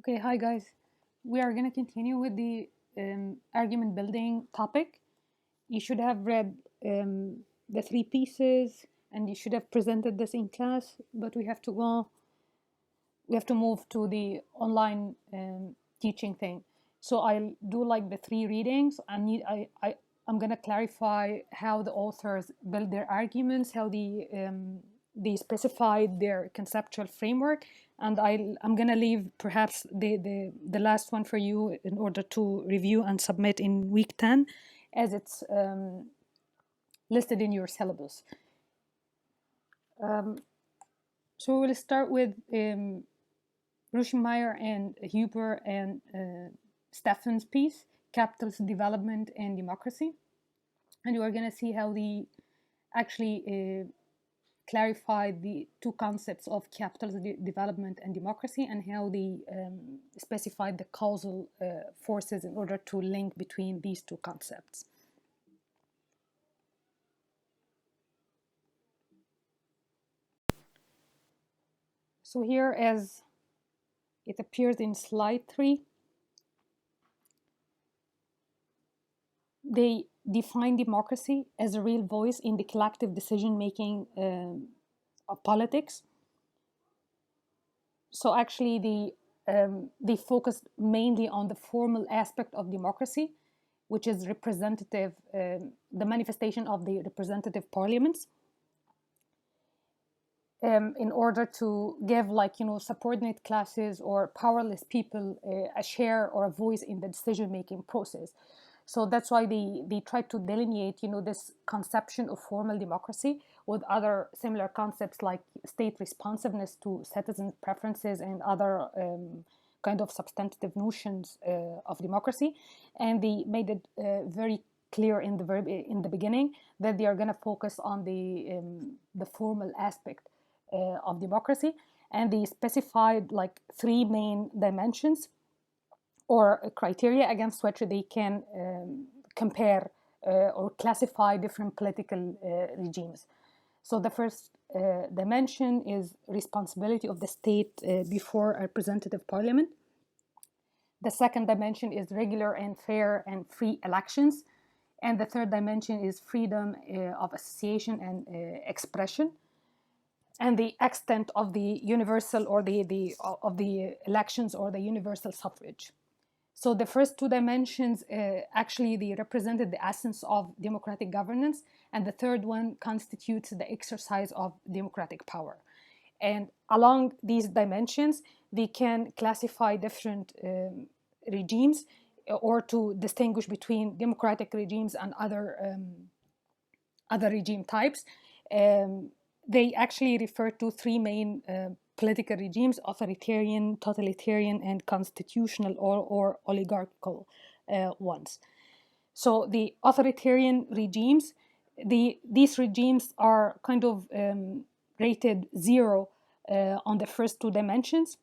Okay, hi guys. We are going to continue with the argument building topic. You should have read the three pieces and you should have presented this in class, but we have to move to the online teaching thing. So I'll do like the three readings. I'm going to clarify how the authors build their arguments, how they specified their conceptual framework, and I'm going to leave perhaps the last one for you in order to review and submit in week 10 as it's listed in your syllabus. So we'll start with Ruschenmeier and Huber and Steffen's piece, Capitalist Development and Democracy. And we're going to see how they actually clarified the two concepts of capitalist development and democracy, and how they specified the causal forces in order to link between these two concepts. So here, as it appears in slide 3, they define democracy as a real voice in the collective decision-making of politics. So actually, they focused mainly on the formal aspect of democracy, which is representative, the manifestation of the representative parliaments, in order to give, subordinate classes or powerless people a share or a voice in the decision-making process. So that's why they try to delineate, this conception of formal democracy with other similar concepts like state responsiveness to citizens' preferences and other kind of substantive notions of democracy. And they made it very clear in the beginning that they are going to focus on the formal aspect of democracy, and they specified like 3 main dimensions or criteria against which they can compare or classify different political regimes. So the first dimension is responsibility of the state before a representative parliament. The second dimension is regular and fair and free elections. And the third dimension is freedom of association and expression, and the extent of the universal or of the elections or the universal suffrage. So the first 2 dimensions actually they represented the essence of democratic governance, and the third one constitutes the exercise of democratic power. And along these dimensions, they can classify different regimes or to distinguish between democratic regimes and other regime types. They actually refer to 3 main political regimes: authoritarian, totalitarian, and constitutional or oligarchical ones. So the authoritarian regimes, these regimes are kind of rated 0 on the first 2 dimensions.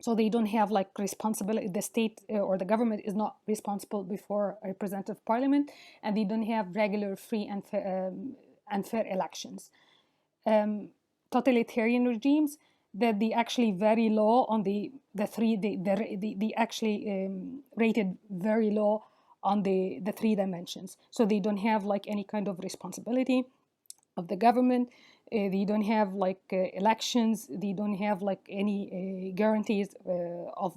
So they don't have like responsibility, the state or the government is not responsible before a representative parliament, and they don't have regular, free, and fair elections. Totalitarian regimes, that they actually very low on the 3, they actually rated very low on the 3 dimensions. So they don't have like any kind of responsibility of the government. They don't have like elections. They don't have like any guarantees of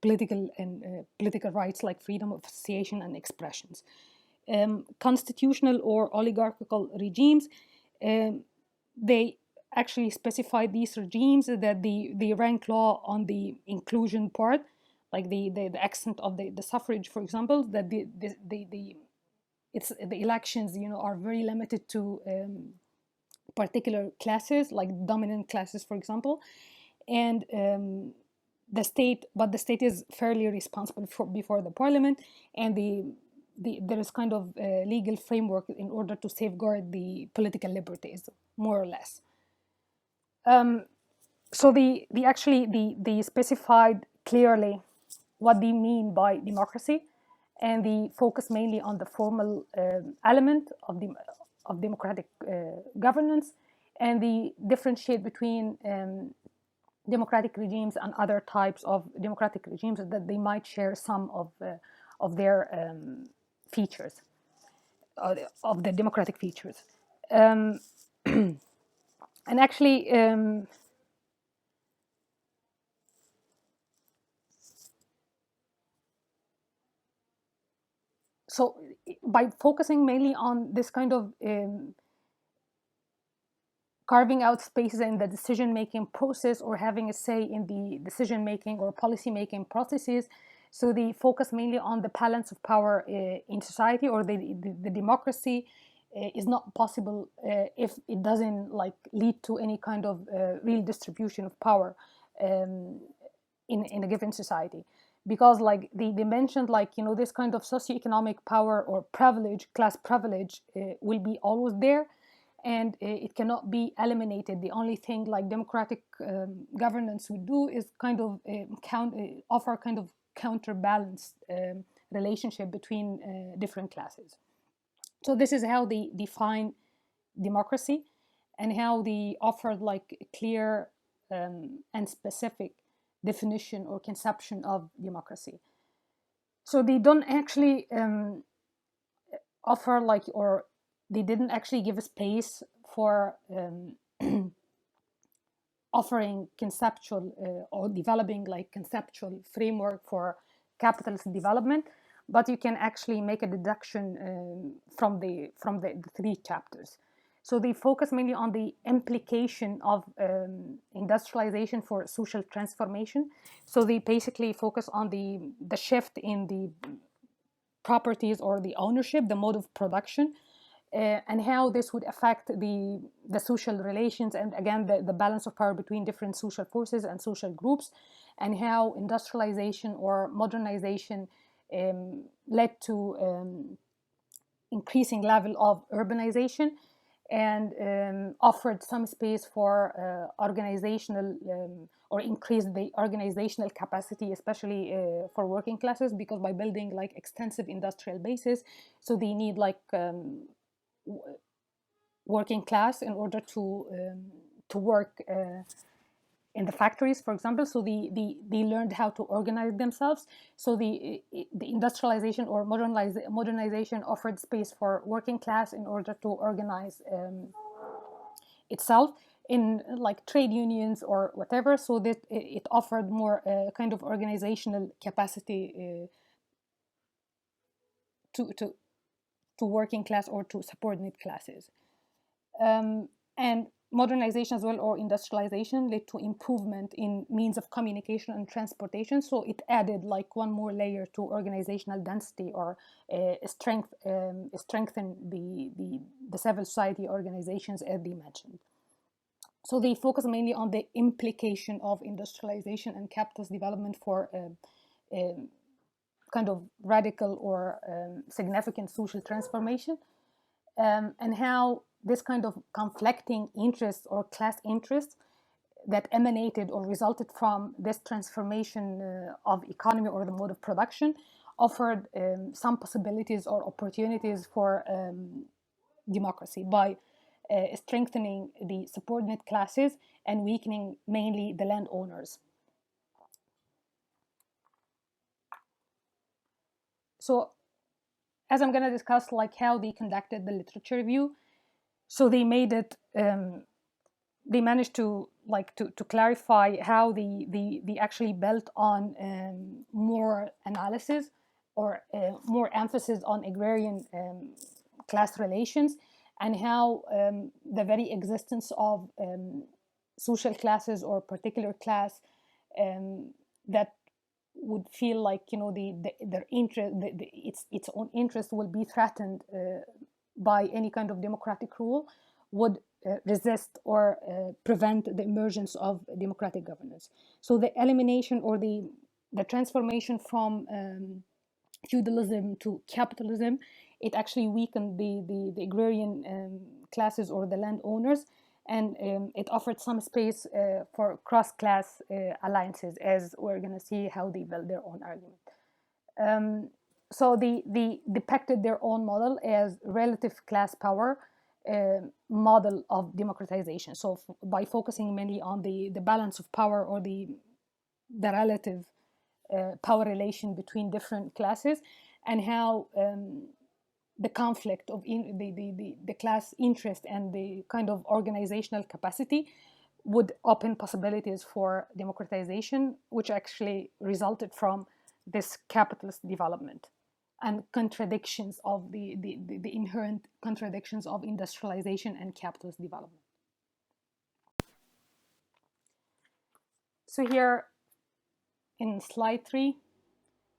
political and political rights like freedom of association and expressions. Constitutional or oligarchical regimes, they actually specify these regimes that they rank low on the inclusion part, like the extent of the suffrage, for example, that the elections are very limited to particular classes, like dominant classes, for example, and the state is fairly responsible before the parliament, and there is kind of a legal framework in order to safeguard the political liberties, more or less. So they specified clearly what they mean by democracy, and they focus mainly on the formal element of democratic governance, and they differentiate between democratic regimes and other types of democratic regimes, that they might share some of their features, of the democratic features. Um, and actually, so by focusing mainly on this kind of carving out spaces in the decision making process, or having a say in the decision making or policy making processes. So they focus mainly on the balance of power in society, or the democracy is not possible if it doesn't like lead to any kind of real distribution of power um, in a given society. Because like they mentioned, like, this kind of socioeconomic power or privilege, class privilege, will be always there, and it cannot be eliminated. The only thing like democratic governance would do is kind of offer kind of counterbalanced relationship between different classes. So this is how they define democracy, and how they offered like a clear and specific definition or conception of democracy. So they don't actually offer like, or they didn't actually give a space for offering conceptual or developing like conceptual framework for capitalist development, but you can actually make a deduction from the three chapters. So they focus mainly on the implication of industrialization for social transformation. So they basically focus on the shift in the properties or the ownership, the mode of production, and how this would affect the social relations, and again the balance of power between different social forces and social groups, and how industrialization or modernization led to increasing level of urbanization, and offered some space for organizational or increased the organizational capacity, especially for working classes, because by building like extensive industrial bases, so they need like working class in order to work in the factories, for example. So they learned how to organize themselves. So the industrialization or modernization offered space for working class in order to organize itself in like trade unions or whatever. So that it offered more kind of organizational capacity to working class or to subordinate classes. And modernization as well, or industrialization, led to improvement in means of communication and transportation. So it added like one more layer to organizational density, or strengthen the civil society organizations, as they mentioned. So they focus mainly on the implication of industrialization and capitalist development for kind of radical or significant social transformation, and how this kind of conflicting interests or class interests that emanated or resulted from this transformation of economy or the mode of production offered some possibilities or opportunities for democracy by strengthening the subordinate classes and weakening mainly the landowners. So as I'm going to discuss like how they conducted the literature review, so they made it they managed to like to clarify how they actually built on more analysis, or more emphasis on agrarian class relations, and how the very existence of social classes or particular class that would feel like their interest, its own interest will be threatened by any kind of democratic rule, would resist or prevent the emergence of democratic governance. So the elimination or the transformation from feudalism to capitalism, it actually weakened the agrarian classes or the landowners, and it offered some space for cross-class alliances, as we're going to see how they build their own argument. So they depicted their own model as relative class power, model of democratization. So by focusing mainly on the balance of power, or the relative power relation between different classes, and how the conflict of the class interest and the kind of organizational capacity would open possibilities for democratization, which actually resulted from this capitalist development and contradictions of the inherent contradictions of industrialization and capitalist development. So here in slide 3,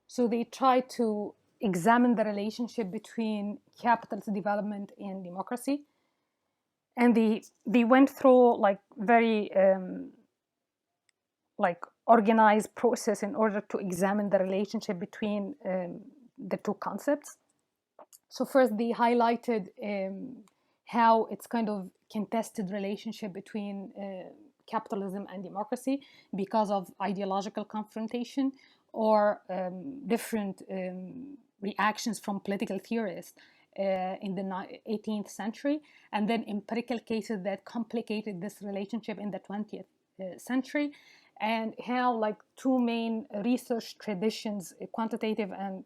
so they try to examine the relationship between capitalist development and democracy. And they went through like very like organized process in order to examine the relationship between the two concepts. So first they highlighted how it's kind of contested relationship between capitalism and democracy because of ideological confrontation, or different reactions from political theorists in the 18th century, and then empirical cases that complicated this relationship in the 20th century, and how like two main research traditions, quantitative and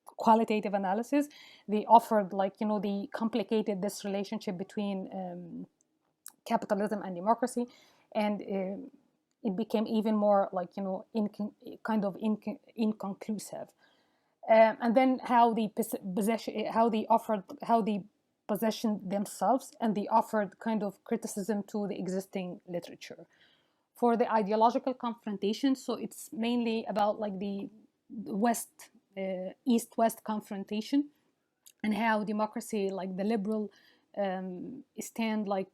qualitative analysis, they offered like, you know, they complicated this relationship between capitalism and democracy, and it became even more like, you know, inconclusive. And then how they positioned themselves, and they offered kind of criticism to the existing literature. For the ideological confrontation, so it's mainly about like the East-West confrontation, and how democracy, like the liberal stand, like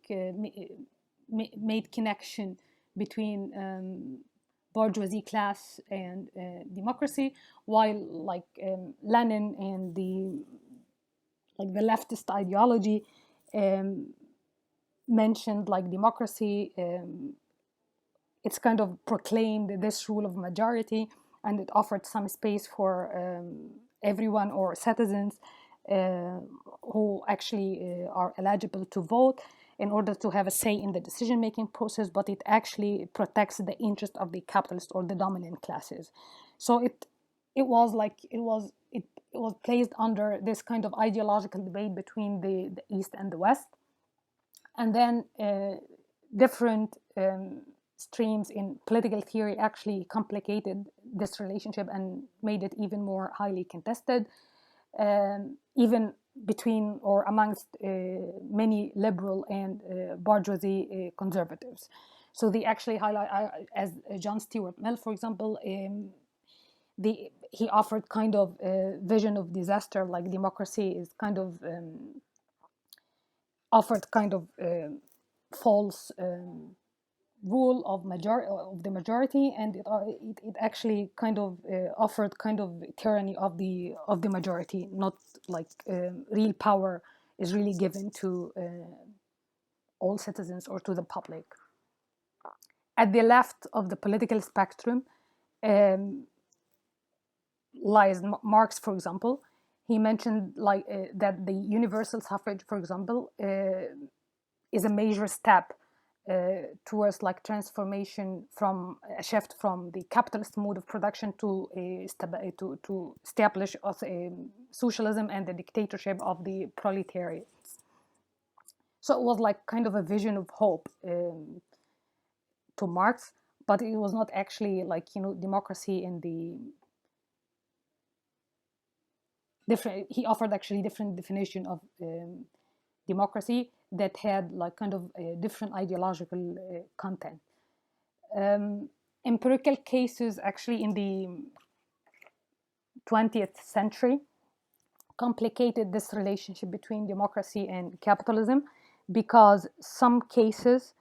made connection between bourgeoisie class and democracy, while like Lenin and the leftist ideology mentioned like democracy, it's kind of proclaimed this rule of majority, and it offered some space for everyone or citizens who actually are eligible to vote in order to have a say in the decision-making process, but it actually protects the interest of the capitalist or the dominant classes. So it was placed under this kind of ideological debate between the East and the West, and then different streams in political theory actually complicated this relationship and made it even more highly contested, even between or amongst many liberal and bourgeoisie conservatives. So they actually highlight, as John Stuart Mill, for example, he offered kind of a vision of disaster, like democracy is kind of offered kind of false rule of the majority, and it actually kind of offered kind of tyranny of the majority, not like real power is really given to all citizens or to the public. At the left of the political spectrum lies Marx, for example. He mentioned like that the universal suffrage, for example, is a major step towards like transformation, from a shift from the capitalist mode of production to establish socialism and the dictatorship of the proletariats. So it was like kind of a vision of hope to Marx, but it was not actually like, you know, democracy in the different. He offered actually different definition of democracy that had like kind of a different ideological content. Empirical cases actually in the 20th century complicated this relationship between democracy and capitalism, because some cases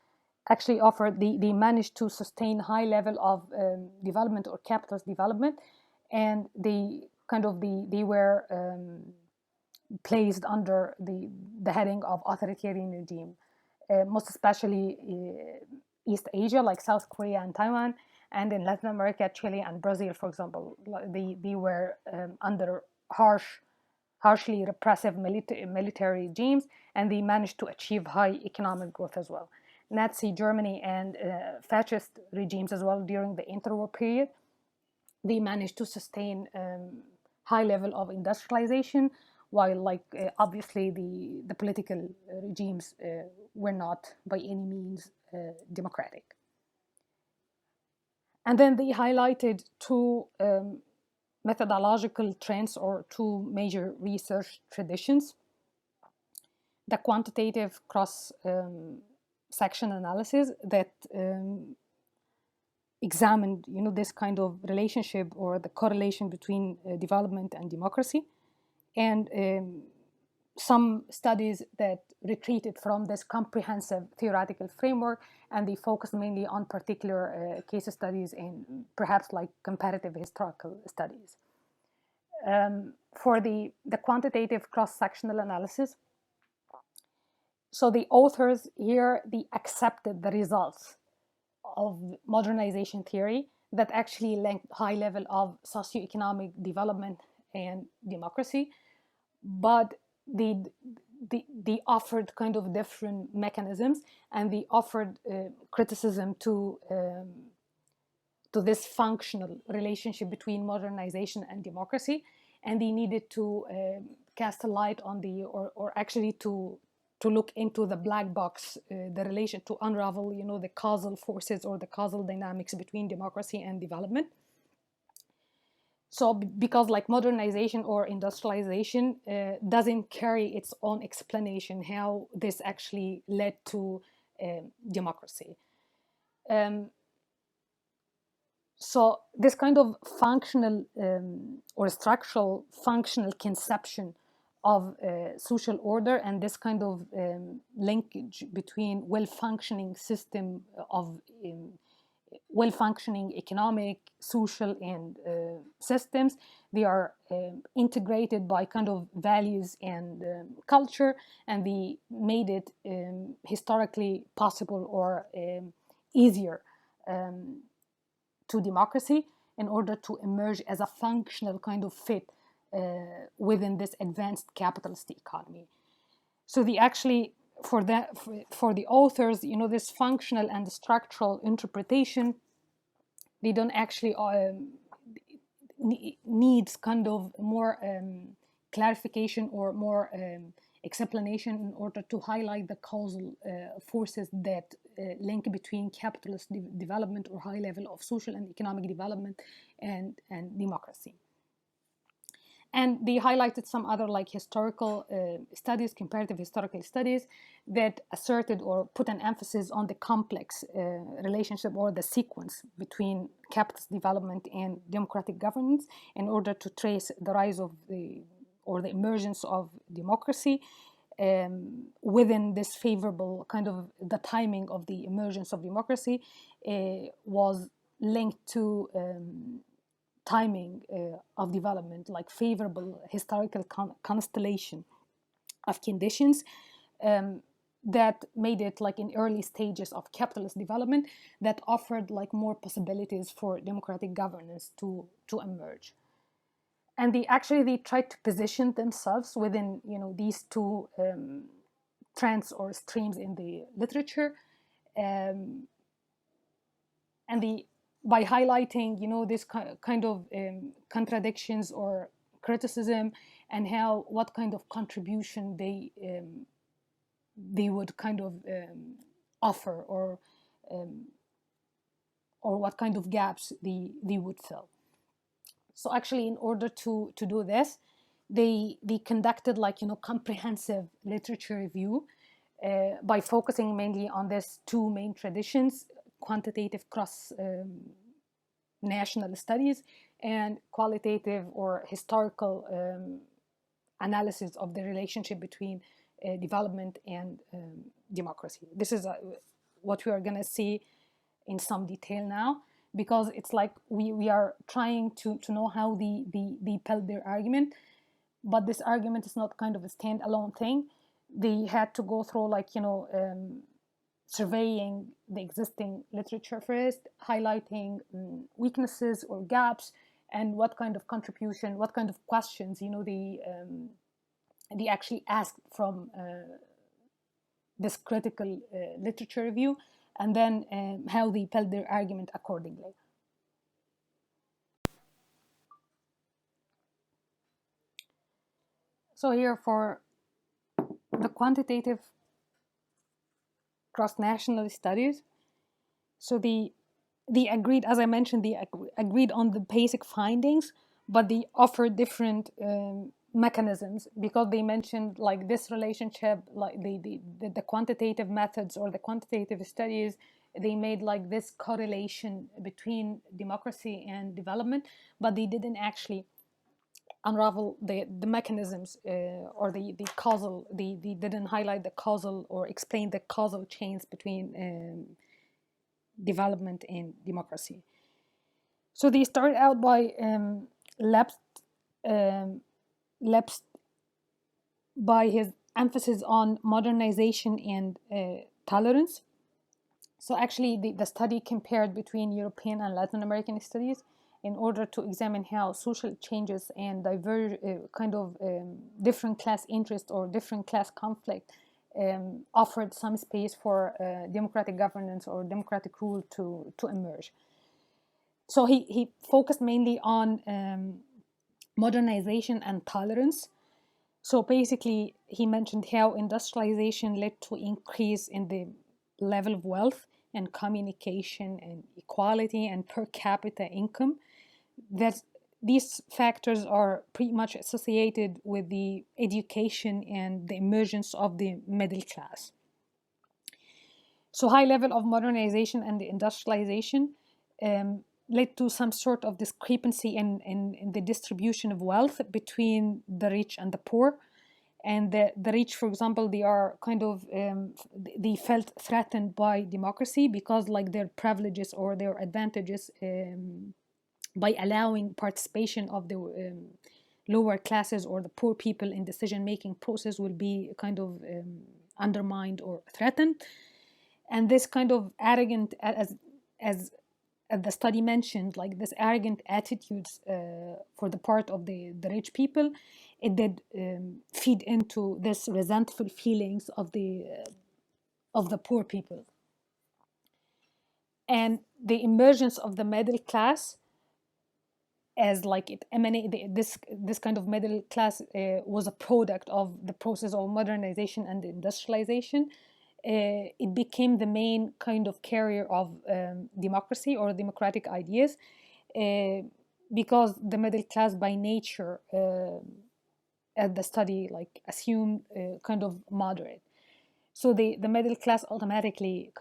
actually offered, they managed to sustain high level of development or capitalist development, and they were placed under the heading of authoritarian regime, most especially East Asia, like South Korea and Taiwan, and in Latin America, Chile and Brazil, for example. They were under harsh harshly repressive military regimes, and they managed to achieve high economic growth as well. Nazi Germany and fascist regimes as well during the interwar period, they managed to sustain high level of industrialization, while obviously the political regimes were not by any means democratic. And then they highlighted two methodological trends or two major research traditions: the quantitative cross section analysis that examined, this kind of relationship or the correlation between development and democracy, and some studies that retreated from this comprehensive theoretical framework, and they focused mainly on particular case studies and perhaps like comparative historical studies. For the quantitative cross-sectional analysis, so the authors here, they accepted the results of modernization theory that actually linked high level of socioeconomic development and democracy, but they offered kind of different mechanisms, and they offered criticism to this functional relationship between modernization and democracy, and they needed to cast a light on or actually to look into the black box, the relation, to unravel, the causal forces or the causal dynamics between democracy and development. So because like modernization or industrialization doesn't carry its own explanation how this actually led to democracy. So this kind of functional or structural functional conception of social order, and this kind of linkage between well-functioning system of well-functioning economic, social, and systems, they are integrated by kind of values and culture, and they made it historically possible or easier to democracy in order to emerge as a functional kind of fit within this advanced capitalist economy. So the actually for the authors, this functional and structural interpretation, they don't actually needs kind of more clarification or more explanation in order to highlight the causal forces that link between capitalist development or high level of social and economic development and democracy. And they highlighted some other like historical studies, comparative historical studies, that asserted or put an emphasis on the complex relationship or the sequence between capitalist development and democratic governance in order to trace the rise of the emergence of democracy within this favorable kind of the timing of the emergence of democracy was linked to timing of development, like favorable historical constellation of conditions that made it like in early stages of capitalist development that offered like more possibilities for democratic governance to emerge. And they tried to position themselves within these two trends or streams in the literature, and by highlighting this kind of contradictions or criticism, and what kind of contribution they would kind of offer, or what kind of gaps they would fill. So actually, in order to do this, they conducted like comprehensive literature review by focusing mainly on these two main traditions: quantitative cross national studies and qualitative or historical analysis of the relationship between development and democracy. This is what we are going to see in some detail now, because it's like we are trying to know how they build their argument, but this argument is not kind of a standalone thing. They had to go through like surveying the existing literature first, highlighting weaknesses or gaps, and what kind of contribution, what kind of questions they they actually asked from this critical literature review, and then how they built their argument accordingly. So here for the quantitative cross-national studies, so they agreed, as I mentioned, they agreed on the basic findings, but they offered different mechanisms, because they mentioned like this relationship, like the quantitative methods or the quantitative studies, they made like this correlation between democracy and development, but they didn't actually unravel the mechanisms or the causal, they didn't highlight the causal or explain the causal chains between development and democracy. So they started out by um, Lepst by his emphasis on modernization and tolerance. So actually the study compared between European and Latin American studies in order to examine how social changes and different class interest or different class conflict offered some space for democratic governance or democratic rule to emerge. So he focused mainly on modernization and tolerance. So basically, he mentioned how industrialization led to increase in the level of wealth and communication and equality and per capita income. That these factors are pretty much associated with the education and the emergence of the middle class. So high level of modernization and the industrialization led to some sort of discrepancy in the distribution of wealth between the rich and the poor. And the rich, for example, they are they felt threatened by democracy because like their privileges or their advantages by allowing participation of the lower classes or the poor people in decision-making process will be undermined or threatened. And this kind of arrogant, as the study mentioned, like this arrogant attitudes for the part of the rich people, it did feed into this resentful feelings of the poor people. And the emergence of the middle class, as like it emanated, this kind of middle class was a product of the process of modernization and industrialization. It became the main kind of carrier of democracy or democratic ideas, because the middle class by nature, at the study, like assumed kind of moderate. So the middle class automatically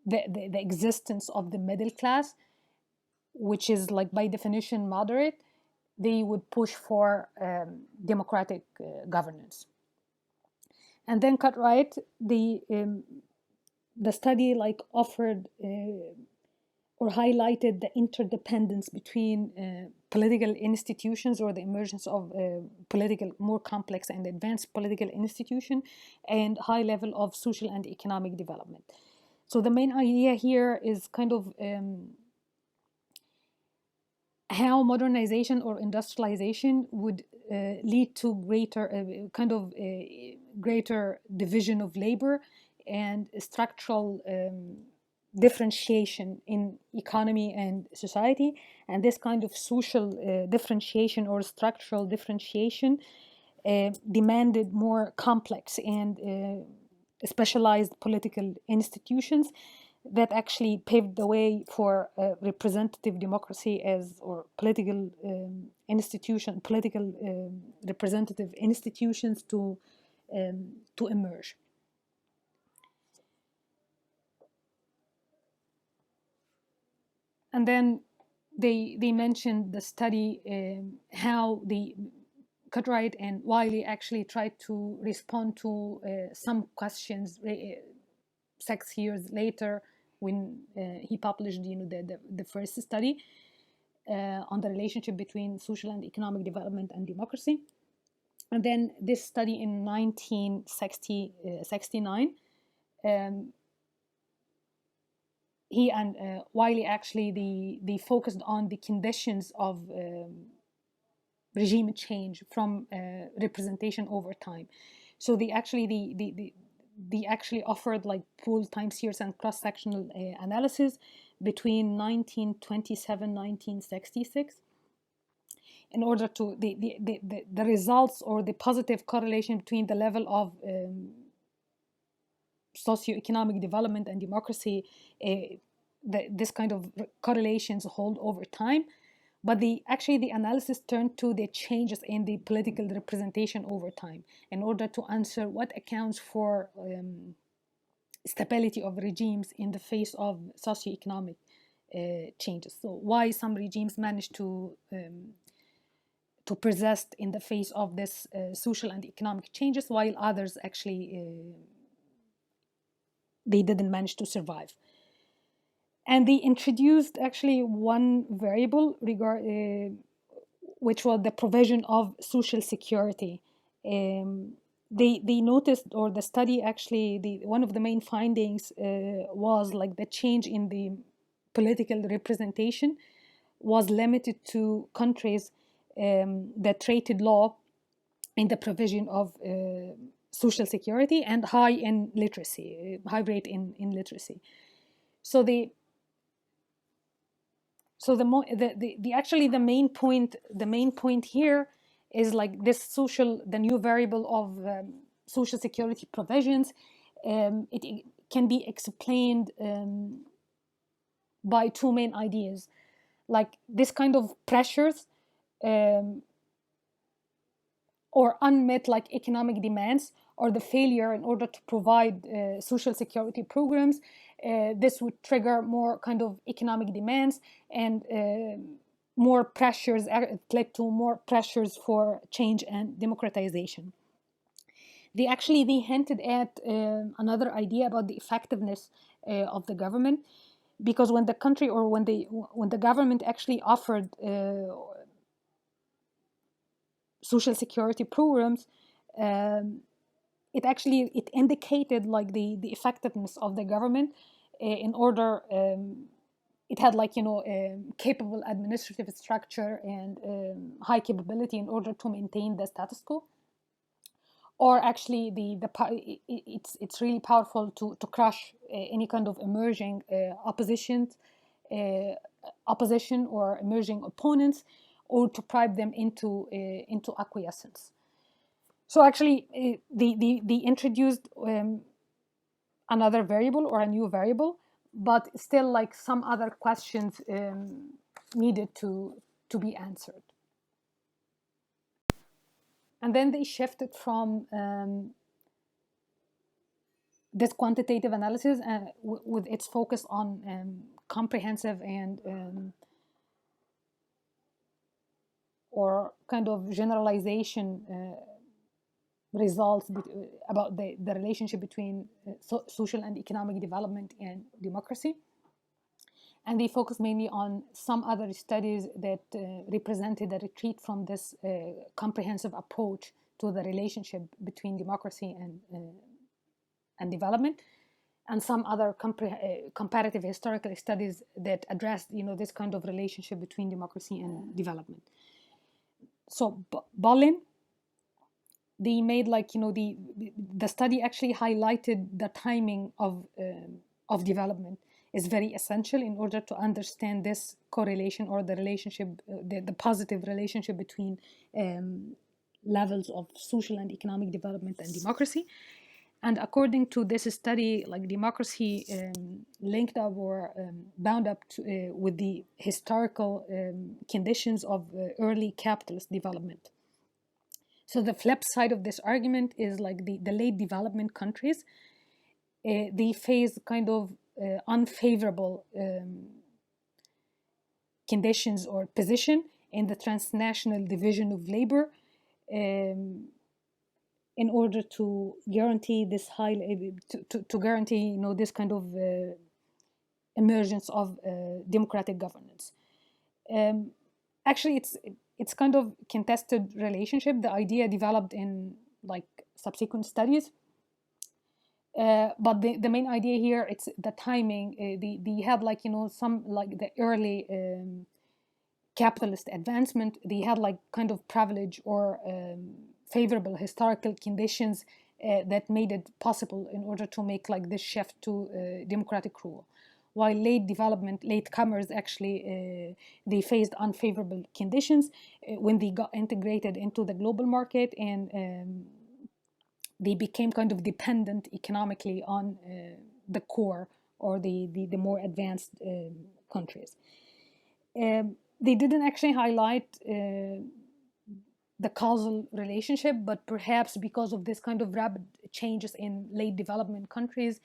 the existence of the middle class, which is like by definition moderate, they would push for democratic governance. And then Cartwright, the study like offered or highlighted the interdependence between political institutions or the emergence of more complex and advanced political institution and high level of social and economic development. So the main idea here is how modernization or industrialization would lead to greater division of labor and structural differentiation in economy and society. And this kind of social differentiation or structural differentiation demanded more complex and specialized political institutions that actually paved the way for representative democracy or political representative institutions to emerge. And then they mentioned the study, how the Cartwright and Wiley actually tried to respond to some questions 6 years later when he published the first study on the relationship between social and economic development and democracy. And then this study in 1969, he and Wiley actually they focused on the conditions of regime change from representation over time. So they actually they actually offered like pooled time series and cross-sectional analysis between 1927 1966 in order to the results or the positive correlation between the level of socioeconomic development and democracy, this kind of correlations hold over time. But actually the analysis turned to the changes in the political representation over time in order to answer what accounts for stability of regimes in the face of socioeconomic changes. So why some regimes manage to persist in the face of this social and economic changes, while others actually they didn't manage to survive. And they introduced actually one variable which was the provision of social security. They noticed, or the study actually, one of the main findings was like the change in the political representation was limited to countries that treated law in the provision of social security and high in literacy, high rate in literacy. So the actually the main point here is like this the new variable of social security provisions. It can be explained by two main ideas, like this kind of pressures or unmet like economic demands, or the failure in order to provide social security programs. This would trigger more kind of economic demands, and more pressures, it led to more pressures for change and democratization. They hinted at another idea about the effectiveness of the government, because when the country, or when the government actually offered social security programs, it indicated like the effectiveness of the government in order it had like capable administrative structure and high capability in order to maintain the status quo, or actually it's really powerful to crush any kind of emerging opposition or emerging opponents, or to bribe them into acquiescence. So actually, they introduced another variable, or a new variable, but still like some other questions needed to be answered. And then they shifted from this quantitative analysis with its focus on comprehensive and or kind of generalization results about the relationship between social and economic development and democracy. And they focused mainly on some other studies that represented a retreat from this comprehensive approach to the relationship between democracy and development, and some other comparative historical studies that addressed this kind of relationship between democracy and development. So Bolin, they made like the study actually highlighted the timing of development is very essential in order to understand this correlation, or the relationship, the positive relationship between levels of social and economic development and democracy. And according to this study, like democracy linked up or bound up to, with the historical conditions of early capitalist development. So the flip side of this argument is like the late development countries, they face kind of unfavorable conditions or position in the transnational division of labor in order to guarantee this to guarantee this kind of emergence of democratic governance. Actually, it's kind of contested relationship. The idea developed in like subsequent studies, but the main idea here, it's the timing. They have like some like the early capitalist advancement, they had like kind of privilege or favorable historical conditions that made it possible in order to make like this shift to democratic rule. While latecomers actually they faced unfavorable conditions when they got integrated into the global market, and they became kind of dependent economically on the core or the more advanced countries. They didn't actually highlight the causal relationship, but perhaps because of this kind of rapid changes in late development countries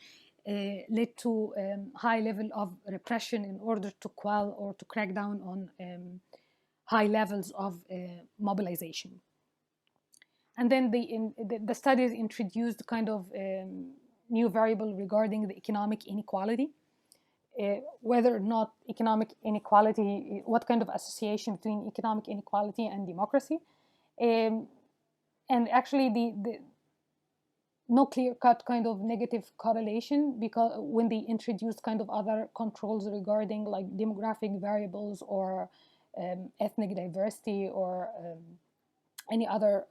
led to high level of repression in order to quell or to crack down on high levels of mobilization. And then the studies introduced kind of new variable regarding the economic inequality, whether or not economic inequality, what kind of association between economic inequality and democracy. And actually the no clear-cut kind of negative correlation, because when they introduced kind of other controls regarding like demographic variables or ethnic diversity or any other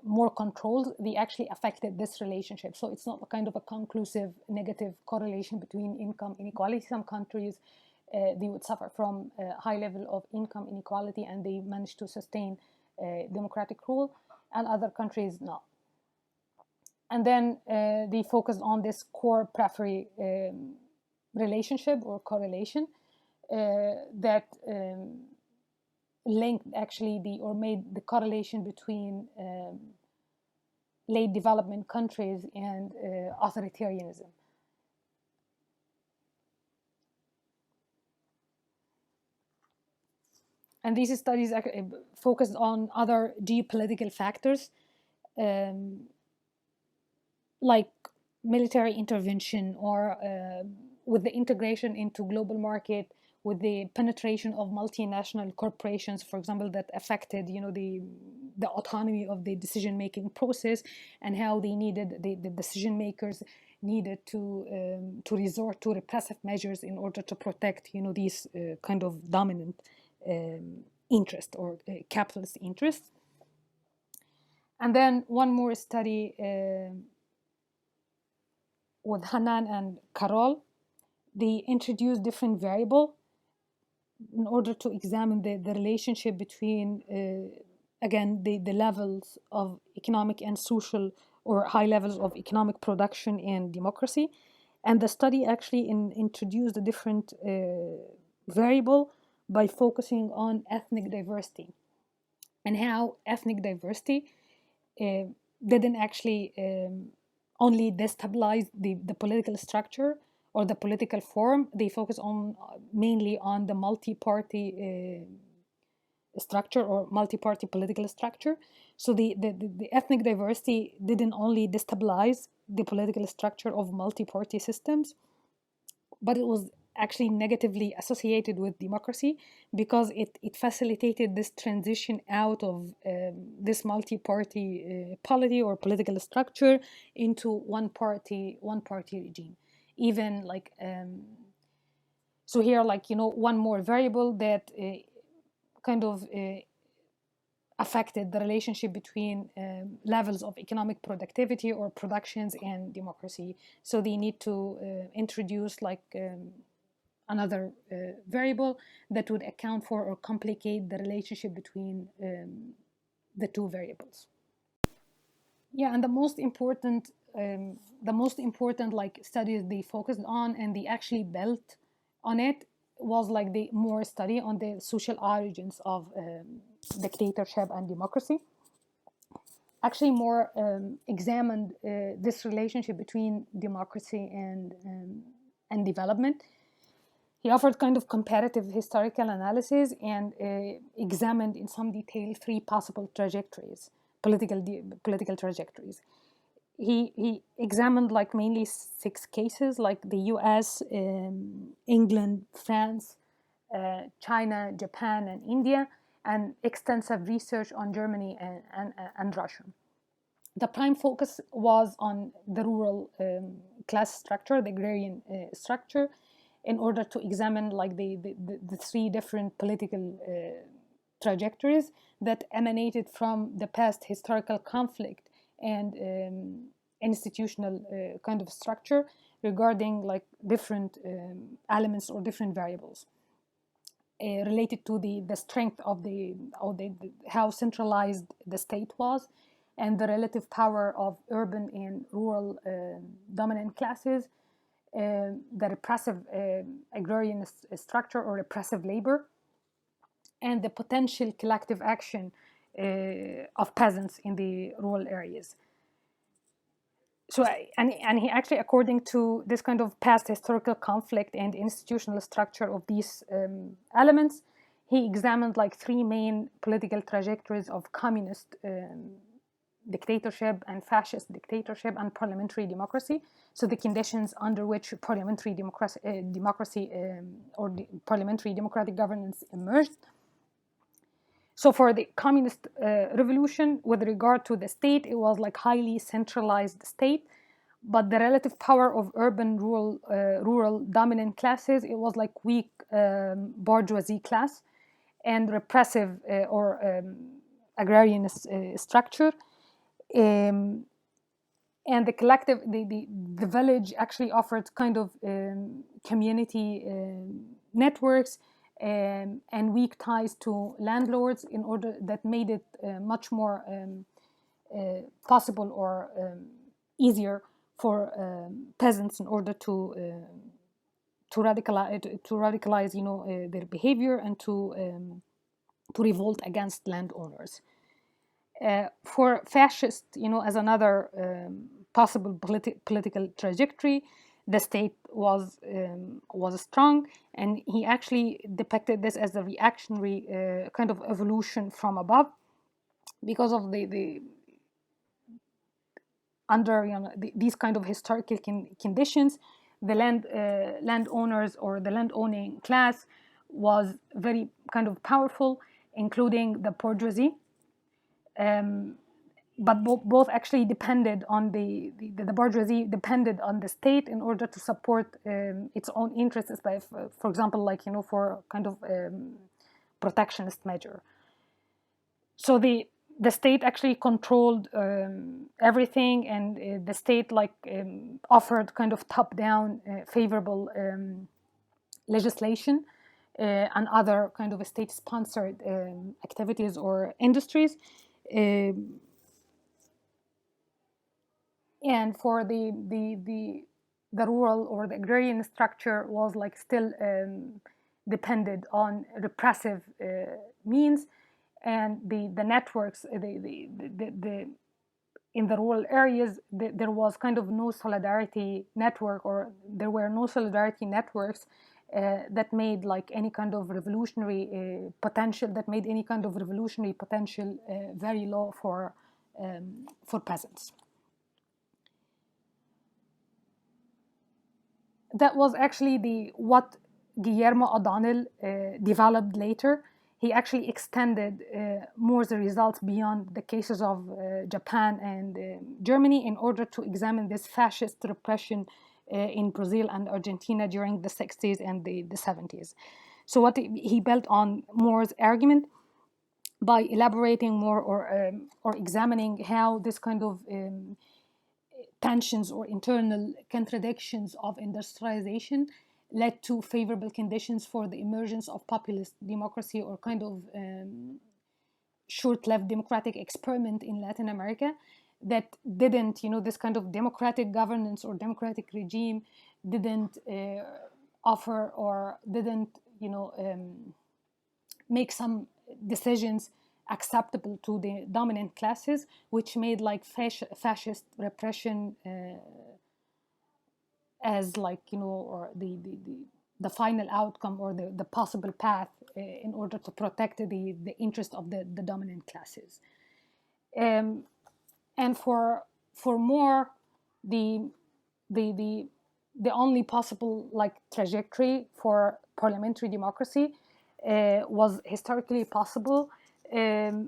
more controls, they actually affected this relationship. So it's not a kind of a conclusive negative correlation between income inequality. Some countries they would suffer from a high level of income inequality and they managed to sustain democratic rule, and other countries not. And then they focused on this core periphery relationship or correlation that linked actually made the correlation between late development countries and authoritarianism. And these studies focused on other geopolitical factors, like military intervention, or with the integration into global market, with the penetration of multinational corporations, for example, that affected, the autonomy of the decision-making process, and how they needed the decision makers needed to resort to repressive measures in order to protect, these kind of dominant interest or capitalist interests. And then one more study with Hanan and Carol, they introduced different variables in order to examine the relationship between, again, the levels of economic and social, or high levels of economic production and democracy. And the study actually introduced a different variable by focusing on ethnic diversity, and how ethnic diversity didn't actually only destabilize the political structure or the political form. They focus on mainly on the multi-party structure or multi-party political structure. So the ethnic diversity didn't only destabilize the political structure of multi-party systems, but it was actually negatively associated with democracy, because it facilitated this transition out of this multi-party polity or political structure into one party regime. Even like so here, like, one more variable that kind of affected the relationship between levels of economic productivity or productions and democracy. So they need to introduce like another variable that would account for or complicate the relationship between the two variables. Yeah, and the most important like studies they focused on and they actually built on it was like the more study on the social origins of dictatorship and democracy. Actually more examined this relationship between democracy and development. He offered kind of comparative historical analysis and examined in some detail three possible trajectories, political trajectories. He examined like mainly 6 cases, like the US, England, France, China, Japan, and India, and extensive research on Germany and Russia. The prime focus was on the rural class structure, the agrarian structure, in order to examine like the three different political trajectories that emanated from the past historical conflict and institutional kind of structure regarding like different elements or different variables related to the strength of how centralized the state was, and the relative power of urban and rural dominant classes, the repressive agrarian structure or repressive labor, and the potential collective action of peasants in the rural areas. So, and he actually, according to this kind of past historical conflict and institutional structure of these elements, he examined like three main political trajectories of communist dictatorship and fascist dictatorship and parliamentary democracy. So the conditions under which parliamentary democracy or parliamentary democratic governance emerged. So for the communist revolution, with regard to the state, it was like highly centralized state, but the relative power of urban rural dominant classes, it was like weak bourgeoisie class and repressive or agrarian structure. And the collective, the village actually offered kind of community networks and weak ties to landlords, in order that made it much more possible or easier for peasants in order to radicalize, you know, their behavior and to revolt against landowners. For fascist, you know, as another possible political trajectory, the state was strong, and he actually depicted this as a reactionary kind of evolution from above, because of the under, you know, these kind of historical conditions. The landowners or the landowning class was very kind of powerful, including the bourgeoisie. But both actually depended on the bourgeoisie depended on the state in order to support its own interests, by, for example, like, you know, for kind of protectionist measure. So the state actually controlled everything, and the state like offered kind of top-down favorable legislation and other kind of state-sponsored activities or industries. And for the rural or the agrarian structure was like still depended on repressive means, and the networks, in the rural areas, there was kind of no solidarity network, or there were no solidarity networks that made like any kind of revolutionary potential, very low for peasants. That was actually what Guillermo O'Donnell developed later. He actually extended more the results beyond the cases of Japan and Germany, in order to examine this fascist repression in Brazil and Argentina during the 60s and the 70s. So what he built on Moore's argument by elaborating more, or examining how this kind of tensions or internal contradictions of industrialization led to favorable conditions for the emergence of populist democracy, or kind of short-lived democratic experiment in Latin America that didn't, you know, this kind of democratic governance or democratic regime didn't offer, or didn't, you know, make some decisions acceptable to the dominant classes, which made like fascist repression as like, you know, or the final outcome, or the possible path in order to protect the interest of the dominant classes. And for more, the only possible like trajectory for parliamentary democracy was historically possible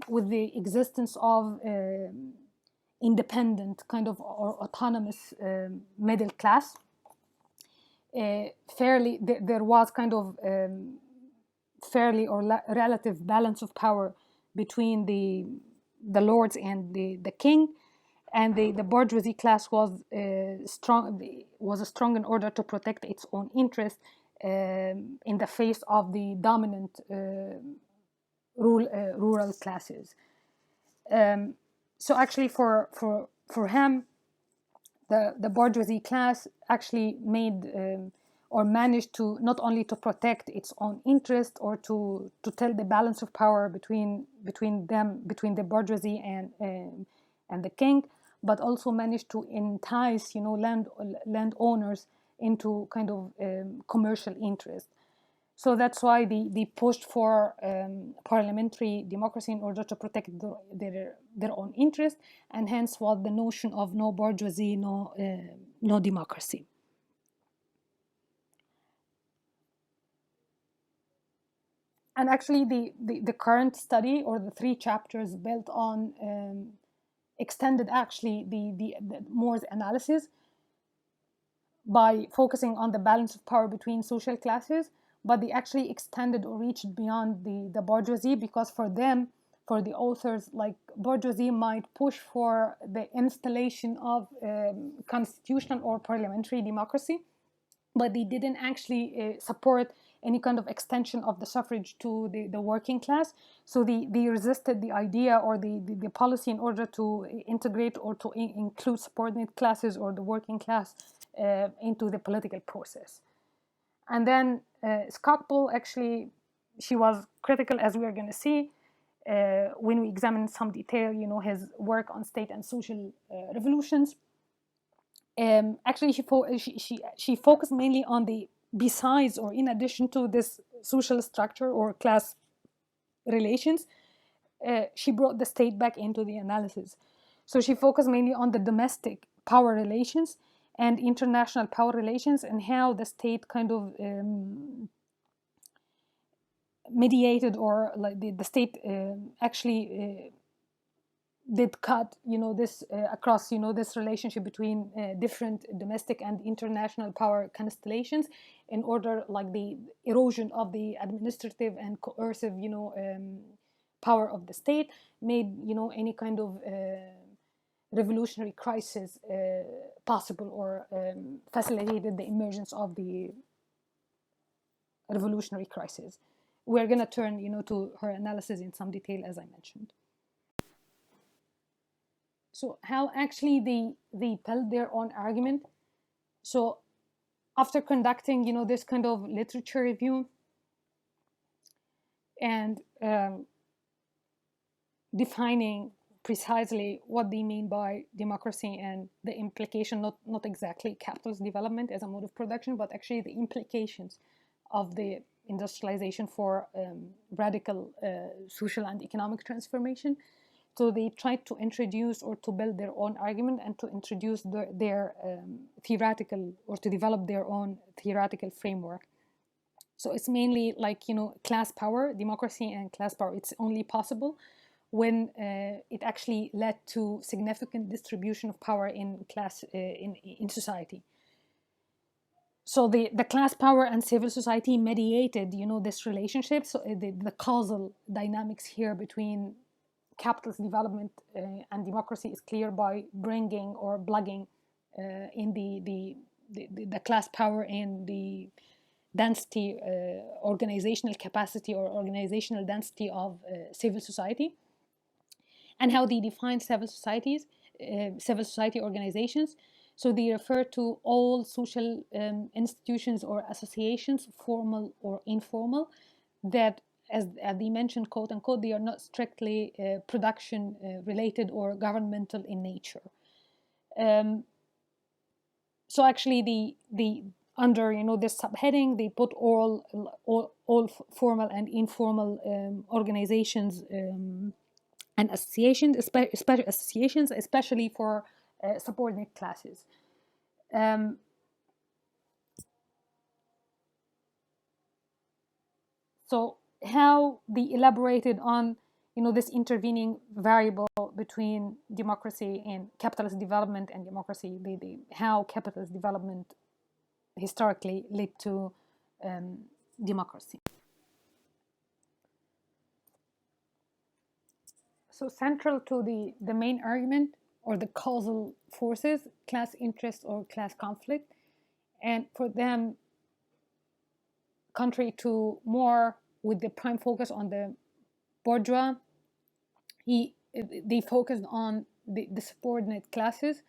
with the existence of independent kind of or autonomous middle class, fairly, there was kind of fairly or relative balance of power between the lords and the king, and the bourgeoisie class was strong in order to protect its own interest in the face of the dominant rural classes. So actually, for him, the bourgeoisie class actually made or managed to not only to protect its own interest or to tell the balance of power between the bourgeoisie and the king, but also managed to entice landowners into kind of commercial interest. So that's why they pushed for parliamentary democracy in order to protect their own interest, and hence was the notion of no bourgeoisie, no democracy. And actually, the current study, or the 3 chapters, built on extended actually the Moore's analysis by focusing on the balance of power between social classes, but they actually extended or reached beyond the bourgeoisie, because for them, for the authors, like, bourgeoisie might push for the installation of constitutional or parliamentary democracy, but they didn't actually support any kind of extension of the suffrage to the working class. So they resisted the idea or the policy in order to integrate or to include subordinate classes or the working class into the political process. And then Skocpol, actually, she was critical, as we are going to see, when we examine some detail, his work on state and social revolutions. Actually, she focused mainly on the, besides or in addition to this social structure or class relations, she brought the state back into the analysis. So she focused mainly on the domestic power relations and international power relations, and how the state kind of mediated, or like the state actually did cut this across this relationship between different domestic and international power constellations, in order, like, the erosion of the administrative and coercive power of the state made any kind of revolutionary crisis possible, or facilitated the emergence of the revolutionary crisis. We're going to turn to her analysis in some detail, as I mentioned. So how actually they built their own argument. So after conducting this kind of literature review and defining precisely what they mean by democracy and the implication, not exactly capitalist development as a mode of production, but actually the implications of the industrialization for radical social and economic transformation. So they tried to introduce or to build their own argument, and to introduce their theoretical, or to develop their own theoretical framework. So it's mainly like, class power, democracy and class power. It's only possible when it actually led to significant distribution of power in class in society. So the class power and civil society mediated, this relationship. So the causal dynamics here between capitalist development and democracy is clear by bringing or plugging in the class power and the density, organizational capacity or organizational density of civil society, and how they define civil society organizations. So they refer to all social institutions or associations, formal or informal, that, as they mentioned, quote unquote, they are not strictly production related or governmental in nature. So actually, the under this subheading, they put all formal and informal organizations and associations, especially for subordinate classes. So how they elaborated on this intervening variable between democracy and capitalist development and democracy, how capitalist development historically lead to democracy. So central to the main argument or the causal forces, class interest or class conflict, and for them, contrary to More, with the prime focus on the bourgeois, they focused on the subordinate classes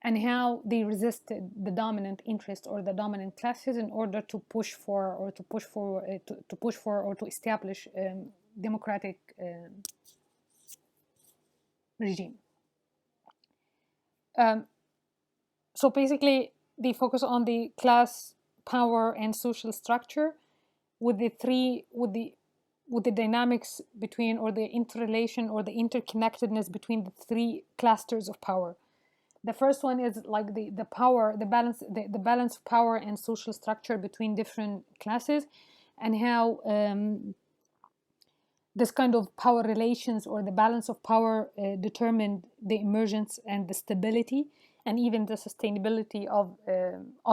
and how they resisted the dominant interest or the dominant classes in order to push for or to establish democratic regime. So basically, they focus on the class, power, and social structure, with the dynamics between, or the interrelation or the interconnectedness between the three clusters of power. The first one is like the power, the balance of power and social structure between different classes, and how this kind of power relations or the balance of power determined the emergence and the stability and even the sustainability of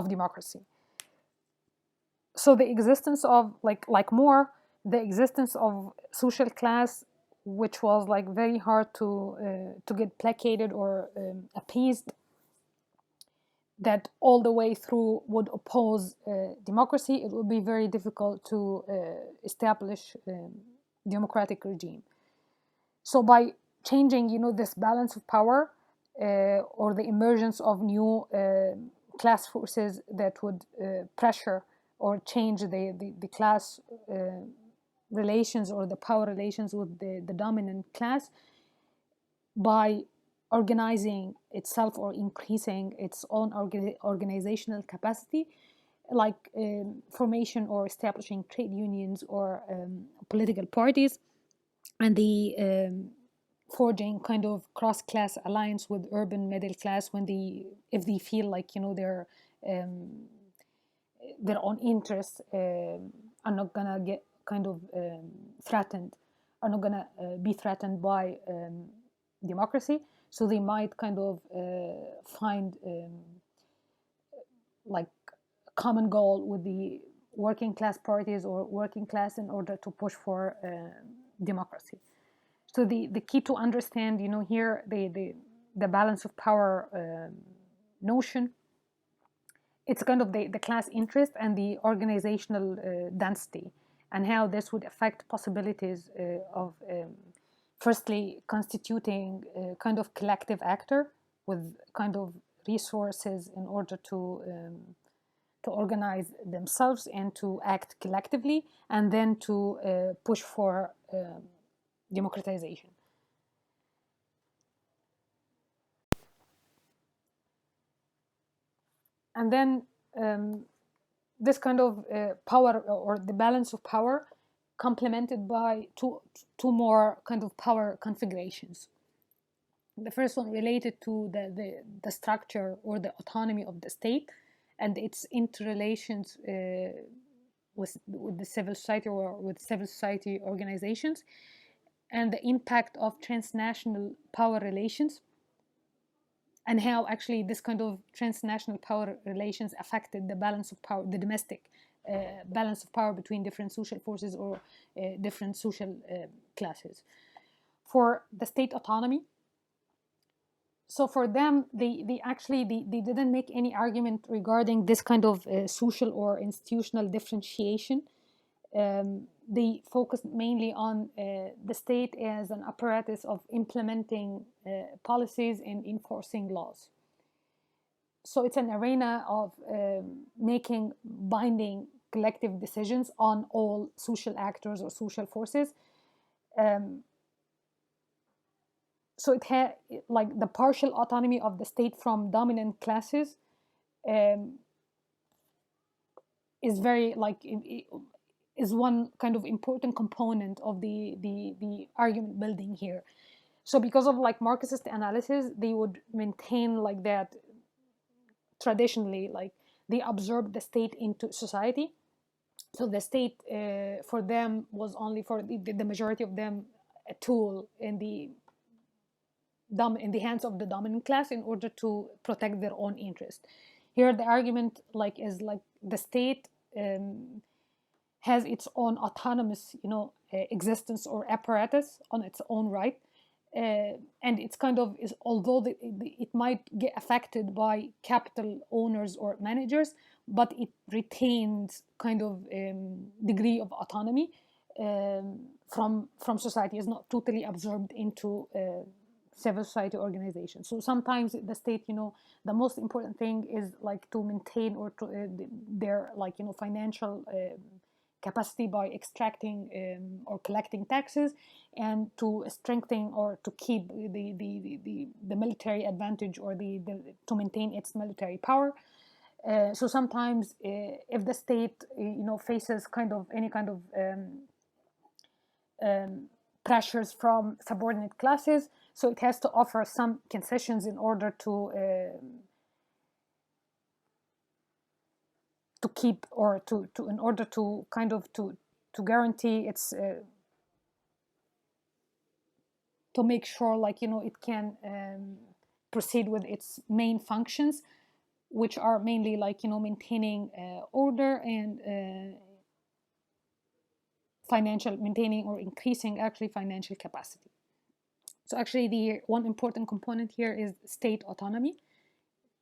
democracy. So the existence of like More, the existence of social class, which was like very hard to get placated or appeased, that all the way through would oppose democracy, it would be very difficult to establish democratic regime. So by changing, this balance of power or the emergence of new class forces that would pressure or change the class relations or the power relations with the dominant class, by organizing itself or increasing its own organizational capacity, like formation or establishing trade unions or political parties, and the forging kind of cross-class alliance with urban middle class if they feel like their own interests are not gonna get kind of threatened, are not gonna be threatened by democracy. So they might kind of find like a common goal with the working class parties or working class in order to push for democracy. So the key to understand, here the balance of power notion, it's kind of the class interest and the organizational density, and how this would affect possibilities of firstly constituting a kind of collective actor with kind of resources in order to organize themselves and to act collectively, and then to push for democratization. And then this kind of power or the balance of power complemented by two more kind of power configurations. The first one related to the structure or the autonomy of the state and its interrelations with the civil society or with civil society organizations, and the impact of transnational power relations, and how actually this kind of transnational power relations affected the balance of power, the domestic balance of power between different social forces or different social classes. For the state autonomy, so for them, they didn't make any argument regarding this kind of social or institutional differentiation. They focused mainly on the state as an apparatus of implementing policies and enforcing laws. So it's an arena of making binding collective decisions on all social actors or social forces. So it had like the partial autonomy of the state from dominant classes is very is one kind of important component of the argument building here. So because of like Marxist analysis, they would maintain like that traditionally, like they absorbed the state into society. So the state for them was only, for the majority of them, a tool in the hands of the dominant class in order to protect their own interest. Here the argument is the state has its own autonomous, existence or apparatus on its own right, and it's kind of is although it might get affected by capital owners or managers, but it retains kind of degree of autonomy from society. Is not totally absorbed into civil society organizations. So sometimes the state, the most important thing is to maintain or to their financial capacity by extracting or collecting taxes, and to strengthen or to keep the military advantage, or to maintain its military power. So sometimes if the state faces any kind of pressures from subordinate classes, so it has to offer some concessions in order to keep, or to in order to to guarantee its to make sure it can proceed with its main functions, which are mainly maintaining order and maintaining or increasing actually financial capacity. So actually the one important component here is state autonomy.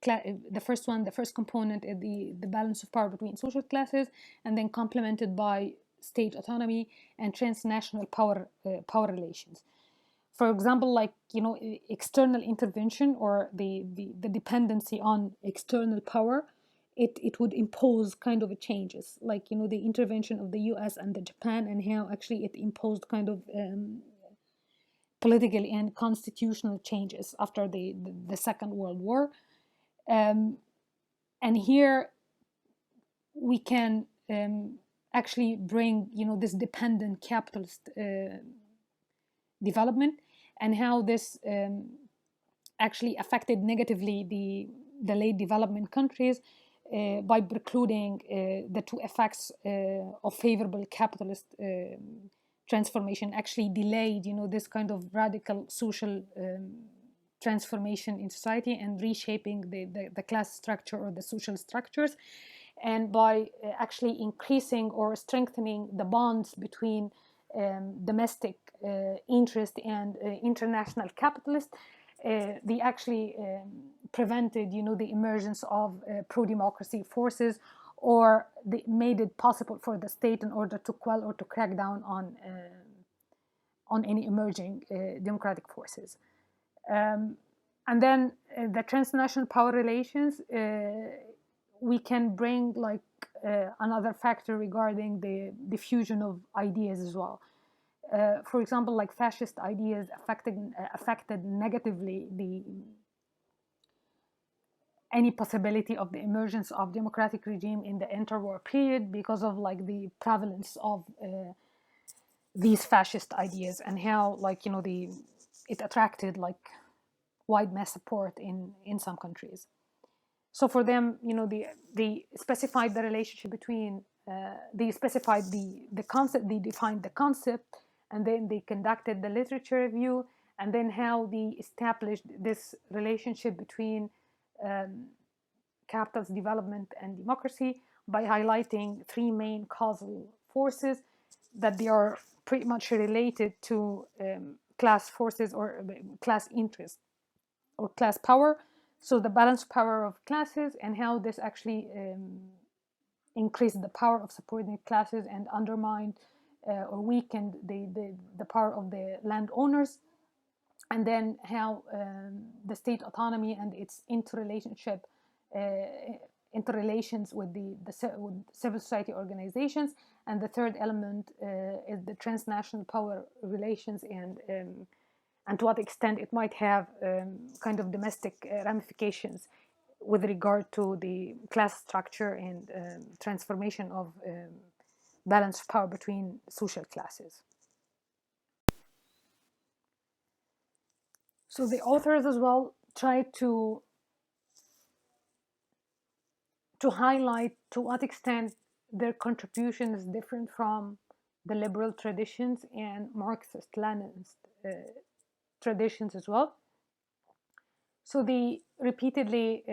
The first component is the balance of power between social classes, and then complemented by state autonomy and transnational power relations. For example, external intervention, or the dependency on external power, it would impose kind of changes, the intervention of the US and the Japan, and how actually it imposed kind of political and constitutional changes after the Second World War. And here we can actually bring this dependent capitalist development, and how this actually affected negatively the late development countries by precluding the two effects of favorable capitalist transformation. Actually delayed this kind of radical social transformation in society, and reshaping the class structure or the social structures, and by actually increasing or strengthening the bonds between domestic interest and international capitalists. They actually prevented the emergence of pro-democracy forces, or they made it possible for the state in order to quell or to crack down on any emerging democratic forces. And then the transnational power relations, we can bring another factor regarding the diffusion of ideas as well. For example, fascist ideas affected negatively any possibility of the emergence of democratic regime in the interwar period, because of the prevalence of these fascist ideas, and how it attracted wide mass support in some countries. So for them, they specified the relationship between they specified the concept, they defined the concept, and then they conducted the literature review, and then how they established this relationship between capital's development and democracy by highlighting three main causal forces, that they are pretty much related to class forces or class interest or class power. So the balanced power of classes, and how this actually increased the power of subordinate classes and undermined or weakened the power of the landowners, and then how the state autonomy and its interrelations with with civil society organizations. And the third element is the transnational power relations, and to what extent it might have kind of domestic ramifications with regard to the class structure and transformation of balance of power between social classes. So the authors as well try to highlight to what extent their contribution is different from the liberal traditions and Marxist-Leninist traditions as well. So they repeatedly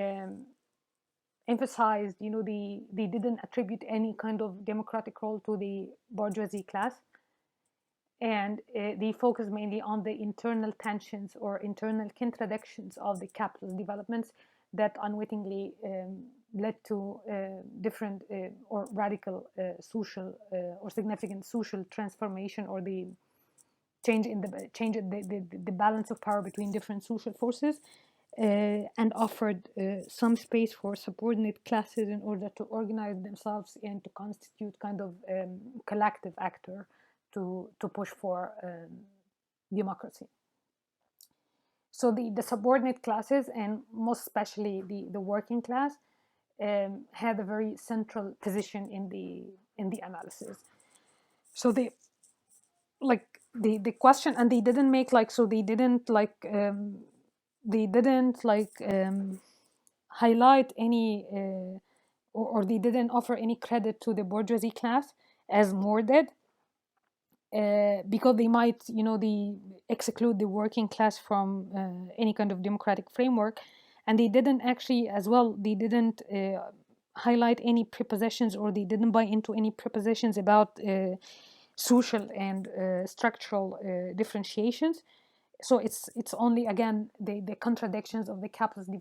emphasized, they didn't attribute any kind of democratic role to the bourgeoisie class, and they focus mainly on the internal tensions or internal contradictions of the capitalist developments that unwittingly led to different or radical social or significant social transformation, or the change in the balance of power between different social forces, and offered some space for subordinate classes in order to organize themselves and to constitute kind of collective actor to push for democracy. So the subordinate classes, and most especially the working class, had a very central position in the analysis. So the question, and they didn't make like, so they didn't highlight any or they didn't offer any credit to the bourgeoisie class, as Moore did, because they might, they exclude the working class from any kind of democratic framework. And they didn't actually, as well, they didn't highlight any prepossessions, or they didn't buy into any prepossessions about social and structural differentiations. So it's only, again, the contradictions of the capitalist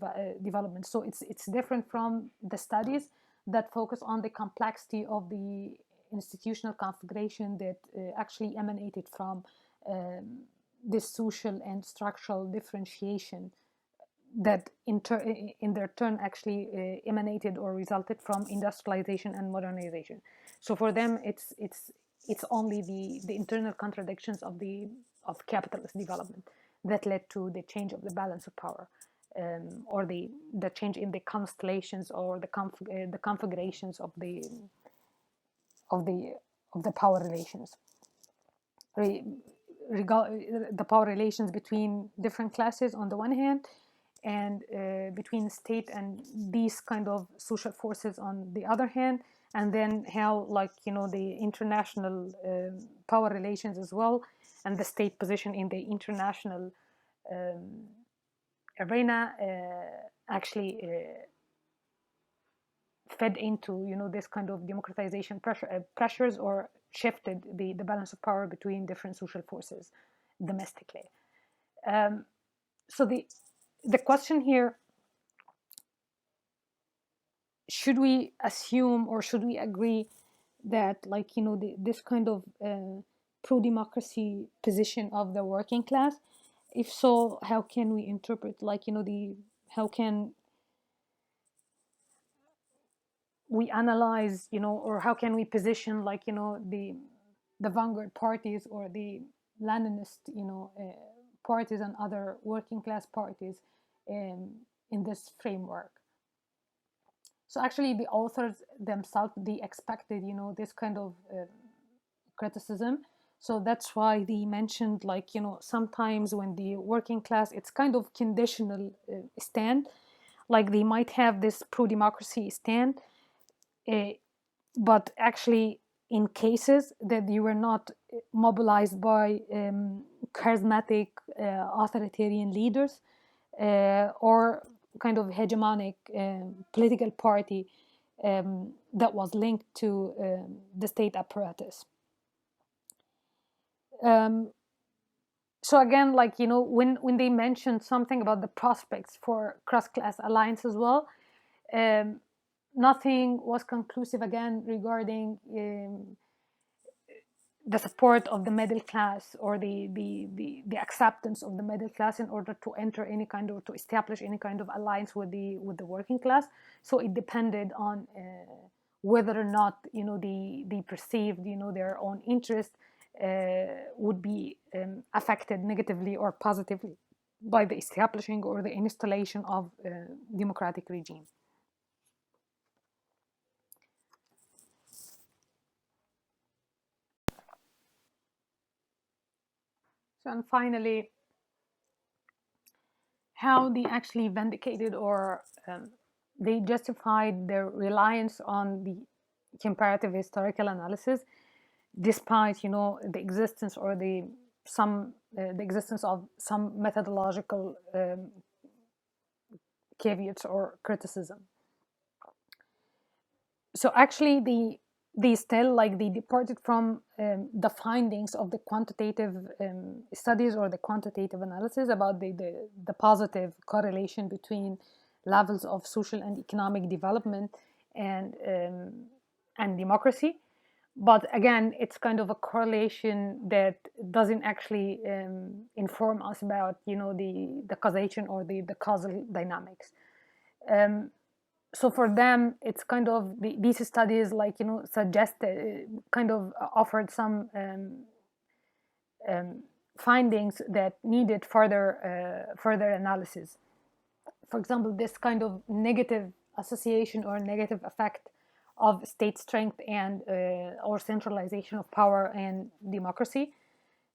development. So it's different from the studies that focus on the complexity of the institutional configuration that actually emanated from this social and structural differentiation that in their turn actually emanated or resulted from industrialization and modernization. So for them, it's only the internal contradictions of capitalist development that led to the change of the balance of power, or the change in the constellations or the configurations of of the the power relations. The power relations between different classes on the one hand, and between state and these kind of social forces on the other hand, and then how, like, the international power relations as well, and the state position in the international arena actually fed into this kind of democratization pressures, or shifted the balance of power between different social forces domestically. So the question here, should we assume or should we agree that, like, this kind of pro-democracy position of the working class? If so, how can we interpret, like, how can we analyze, or how can we position, like, the vanguard parties or the Leninist, parties and other working class parties in this framework? So actually, the authors themselves, they expected, this kind of criticism. So that's why they mentioned, like, sometimes when the working class, it's kind of conditional stand, like they might have this pro-democracy stand, but actually in cases that you were not mobilized by charismatic authoritarian leaders, or kind of hegemonic political party that was linked to the state apparatus. So again, like, when they mentioned something about the prospects for cross-class alliance as well, nothing was conclusive again regarding the support of the middle class, or the acceptance of the middle class in order to enter any kind of, to establish any kind of alliance with the working class. So it depended on whether or not, they perceived, their own interest would be affected negatively or positively by the establishing or the installation of democratic regime. So, and finally, how they actually vindicated, or they justified their reliance on the comparative historical analysis, despite, the existence or the existence of some methodological caveats or criticism. So actually they still like they departed from the findings of the quantitative studies or the quantitative analysis about the positive correlation between levels of social and economic development and democracy. But again, it's kind of a correlation that doesn't actually inform us about the causation or the causal dynamics. So for them, it's kind of these studies like suggested kind of offered some findings that needed further analysis. For example, this kind of negative association or negative effect of state strength and or centralization of power and democracy.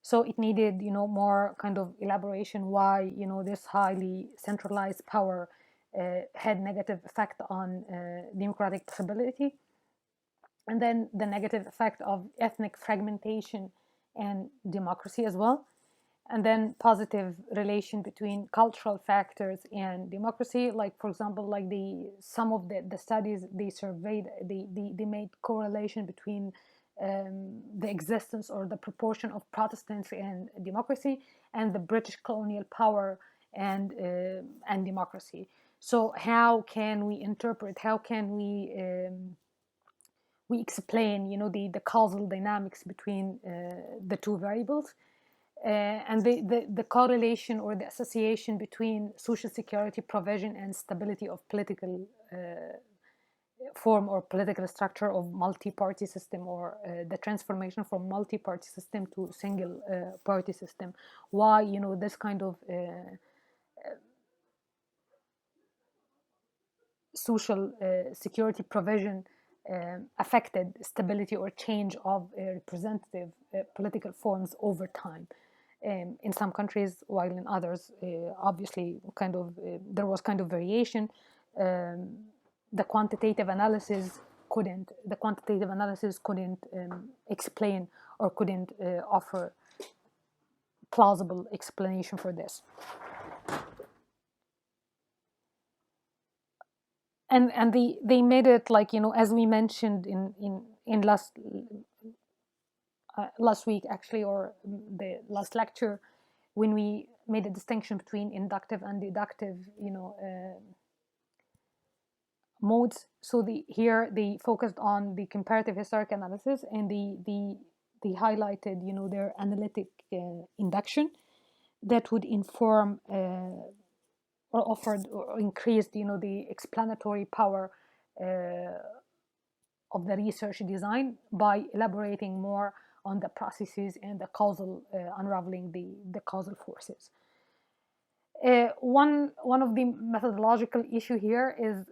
So it needed more kind of elaboration why this highly centralized power had negative effect on democratic possibility, and then the negative effect of ethnic fragmentation and democracy as well, and then positive relation between cultural factors and democracy. Like for example, like some of the studies they surveyed, they made correlation between the existence or the proportion of Protestants and democracy, and the British colonial power and democracy. So how can we interpret, how can we explain the causal dynamics between the two variables, and the correlation or the association between social security provision and stability of political form or political structure of multi-party system, or the transformation from multi-party system to single party system. Why this kind of social security provision affected stability or change of representative political forms over time in some countries, while in others, obviously, kind of there was kind of variation. The quantitative analysis couldn't explain or couldn't offer plausible explanation for this. And they made it like as we mentioned in last week actually, or the last lecture, when we made a distinction between inductive and deductive modes. So here they focused on the comparative historic analysis, and they highlighted their analytic induction that would inform or offered or increased the explanatory power of the research design by elaborating more on the processes and the causal unraveling the causal forces. One of the methodological issue here is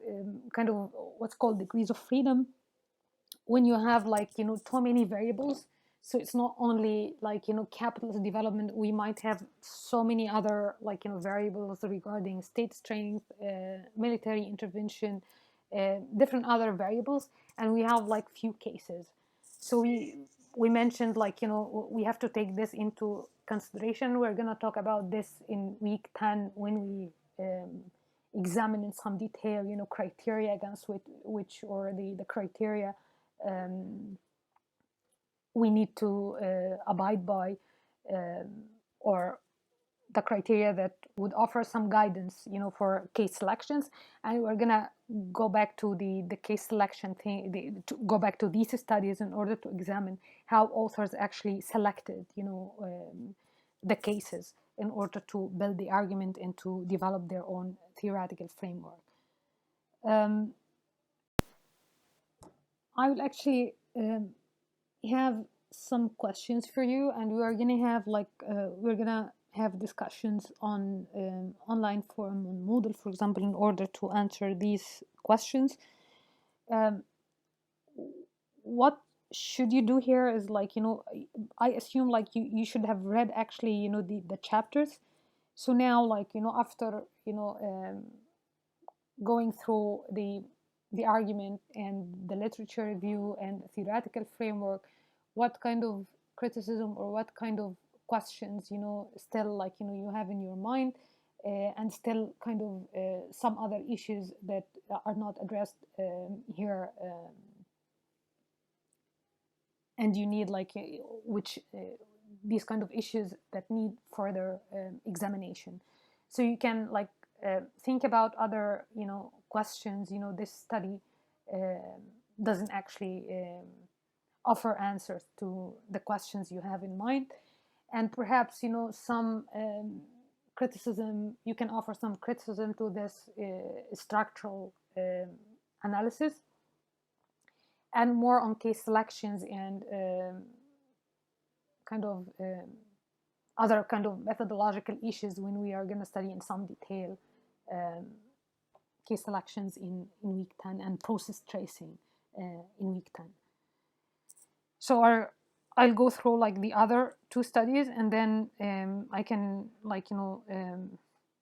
kind of what's called degrees of freedom. When you have like too many variables, so it's not only like capitalist development, we might have so many other like variables regarding state strength, military intervention, different other variables, and we have like few cases. So we mentioned like we have to take this into consideration. We're going to talk about this in week 10 when we examine in some detail criteria against which or the criteria we need to abide by, or the criteria that would offer some guidance for case selections. And we're gonna go back to the case selection thing, to go back to these studies in order to examine how authors actually selected the cases in order to build the argument and to develop their own theoretical framework. I will actually have some questions for you, and we are gonna have like we're gonna have discussions on online forum on Moodle, for example, in order to answer these questions. What should you do here is like I assume like you should have read actually the chapters. So now like after going through the argument and the literature review and theoretical framework, what kind of criticism or what kind of questions still like you have in your mind, and still kind of some other issues that are not addressed here and you need like which these kind of issues that need further examination. So you can like think about other questions. This study doesn't actually offer answers to the questions you have in mind, and perhaps some criticism. You can offer some criticism to this structural analysis, and more on case selections and kind of other kind of methodological issues when we are going to study in some detail case selections in week 10 and process tracing in week 10. So I'll go through like the other two studies, and then I can like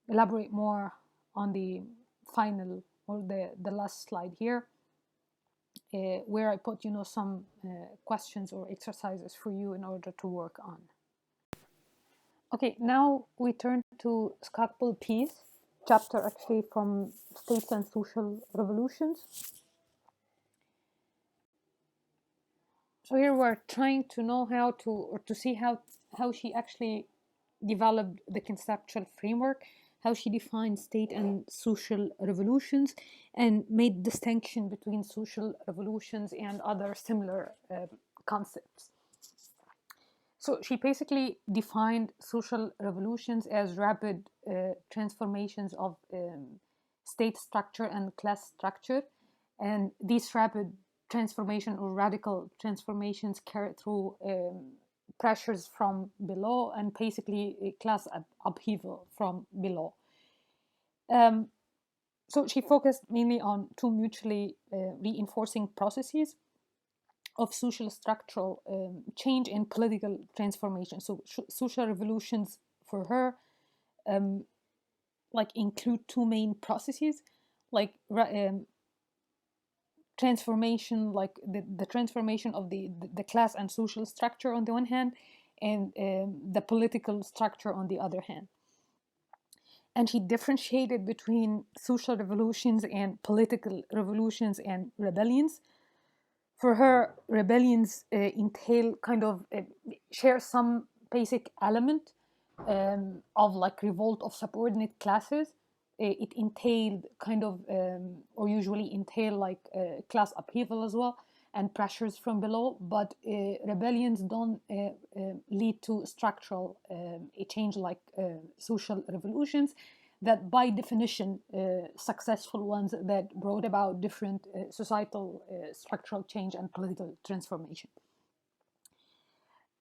elaborate more on the final or the last slide here, where I put some questions or exercises for you in order to work on. Okay, now we turn to Scalpel Peace chapter, actually from States and Social Revolutions. So here we're trying to know how to, or to see how she actually developed the conceptual framework, how she defined state and social revolutions, and made distinction between social revolutions and other similar concepts. So she basically defined social revolutions as rapid transformations of state structure and class structure, and these rapid transformation or radical transformations carry through pressures from below and basically a class upheaval from below. So she focused mainly on two mutually reinforcing processes of social structural change and political transformation. So social revolutions for her like include two main processes, like transformation, like the transformation of the class and social structure on the one hand, and the political structure on the other hand. And she differentiated between social revolutions and political revolutions and rebellions. For her, rebellions entail kind of share some basic element of like revolt of subordinate classes. It entailed kind of, or usually entail like class upheaval as well and pressures from below. But rebellions don't lead to structural change like social revolutions, that by definition successful ones that brought about different societal structural change and political transformation.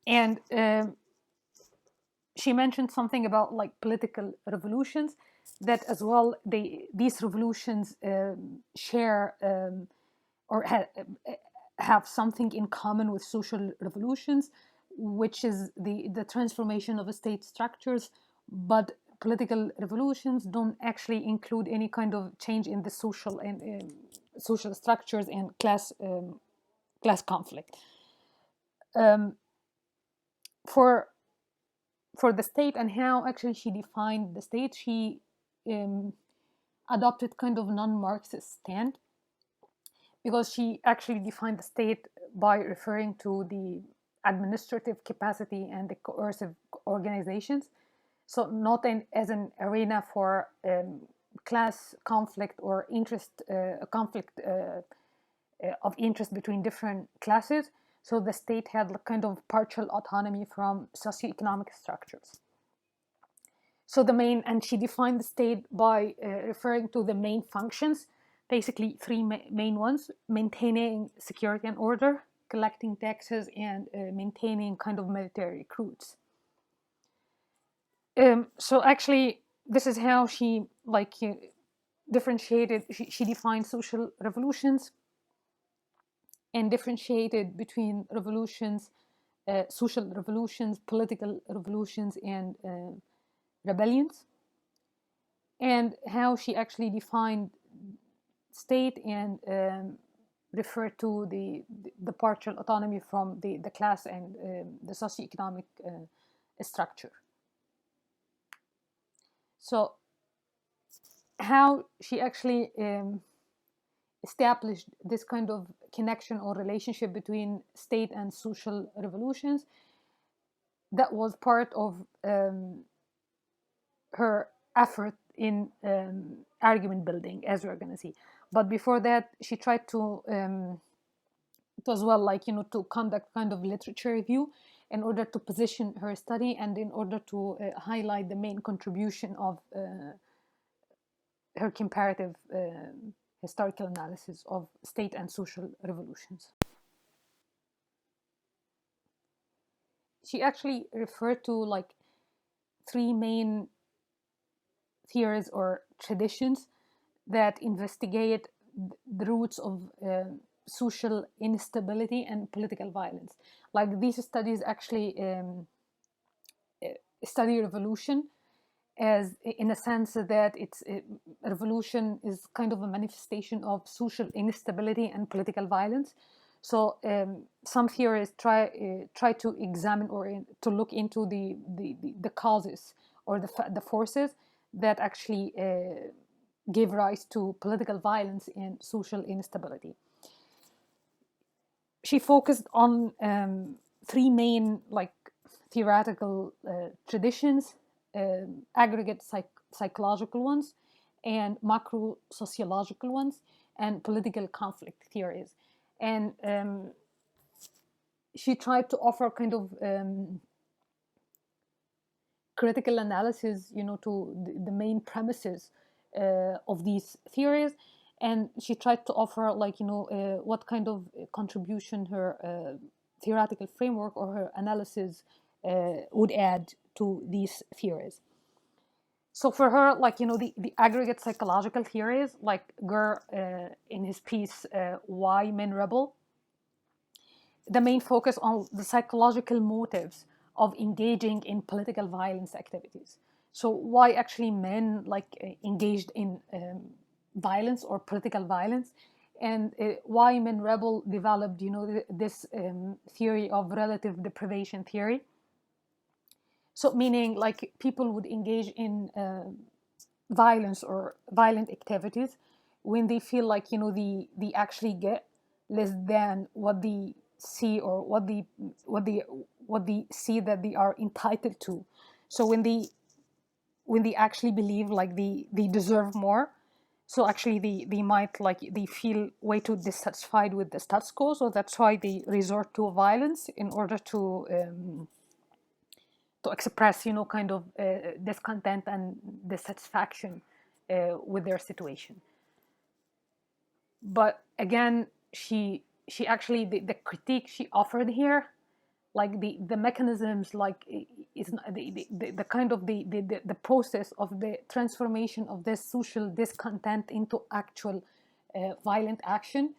And she mentioned something about like political revolutions, that as well these revolutions share or have something in common with social revolutions, which is the transformation of state structures. But political revolutions don't actually include any kind of change in the social and social structures and class conflict. For the state and how actually she defined the state, she adopted kind of non-Marxist stand, because she actually defined the state by referring to the administrative capacity and the coercive organizations. So not as an arena for class conflict or interest conflict of interest between different classes. So the state had kind of partial autonomy from socioeconomic structures. So and she defined the state by referring to the main functions, basically three main ones: maintaining security and order, collecting taxes, and maintaining kind of military recruits. So actually, this is how she like differentiated. She defined social revolutions and differentiated between revolutions, social revolutions, political revolutions, and rebellions, and how she actually defined state and referred to the partial autonomy from the class and the socioeconomic structure. So how she actually established this kind of connection or relationship between state and social revolutions. That was part of her effort in argument building, as we're going to see. But before that, she tried to as well, like, to conduct kind of literature review in order to position her study and in order to highlight the main contribution of her comparative historical analysis of state and social revolutions. She actually referred to like three main theories or traditions that investigate the roots of social instability and political violence. Like, these studies actually study revolution as, in a sense, that it's revolution is kind of a manifestation of social instability and political violence. So some theorists try to examine or to look into the causes or the forces that actually give rise to political violence and social instability. She focused on three main like theoretical traditions: aggregate psychological ones, and macro sociological ones, and political conflict theories. And she tried to offer kind of critical analysis, to the main premises of these theories. And she tried to offer, like, what kind of contribution her theoretical framework or her analysis would add to these theories. So for her, like, the aggregate psychological theories, like Gur in his piece, Why Men Rebel, the main focus on the psychological motives of engaging in political violence activities. So why actually men like engaged in violence or political violence, and why Men Rebel developed, this theory of relative deprivation theory. So meaning, like, people would engage in violence or violent activities when they feel like, they actually get less than what they see or what they see that they are entitled to. So when they actually believe like they deserve more, so actually they might, like, they feel way too dissatisfied with the status quo, so that's why they resort to violence in order to express, kind of discontent and dissatisfaction with their situation. But again, she actually, the critique she offered here, like the mechanisms, like, is the kind of the process of the transformation of this social discontent into actual violent action.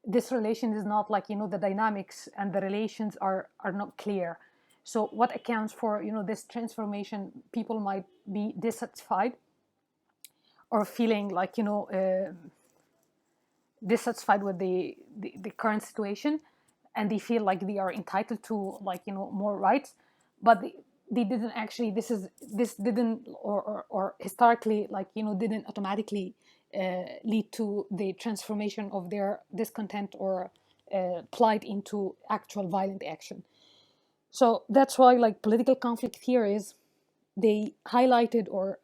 This relation is not, like, the dynamics and the relations are not clear. So what accounts for, this transformation? People might be dissatisfied or feeling like, dissatisfied with the current situation, and they feel like they are entitled to, like, more rights, but they didn't actually, this didn't, or historically, like, didn't automatically lead to the transformation of their discontent or plight into actual violent action. So that's why, like, political conflict theories, they highlighted or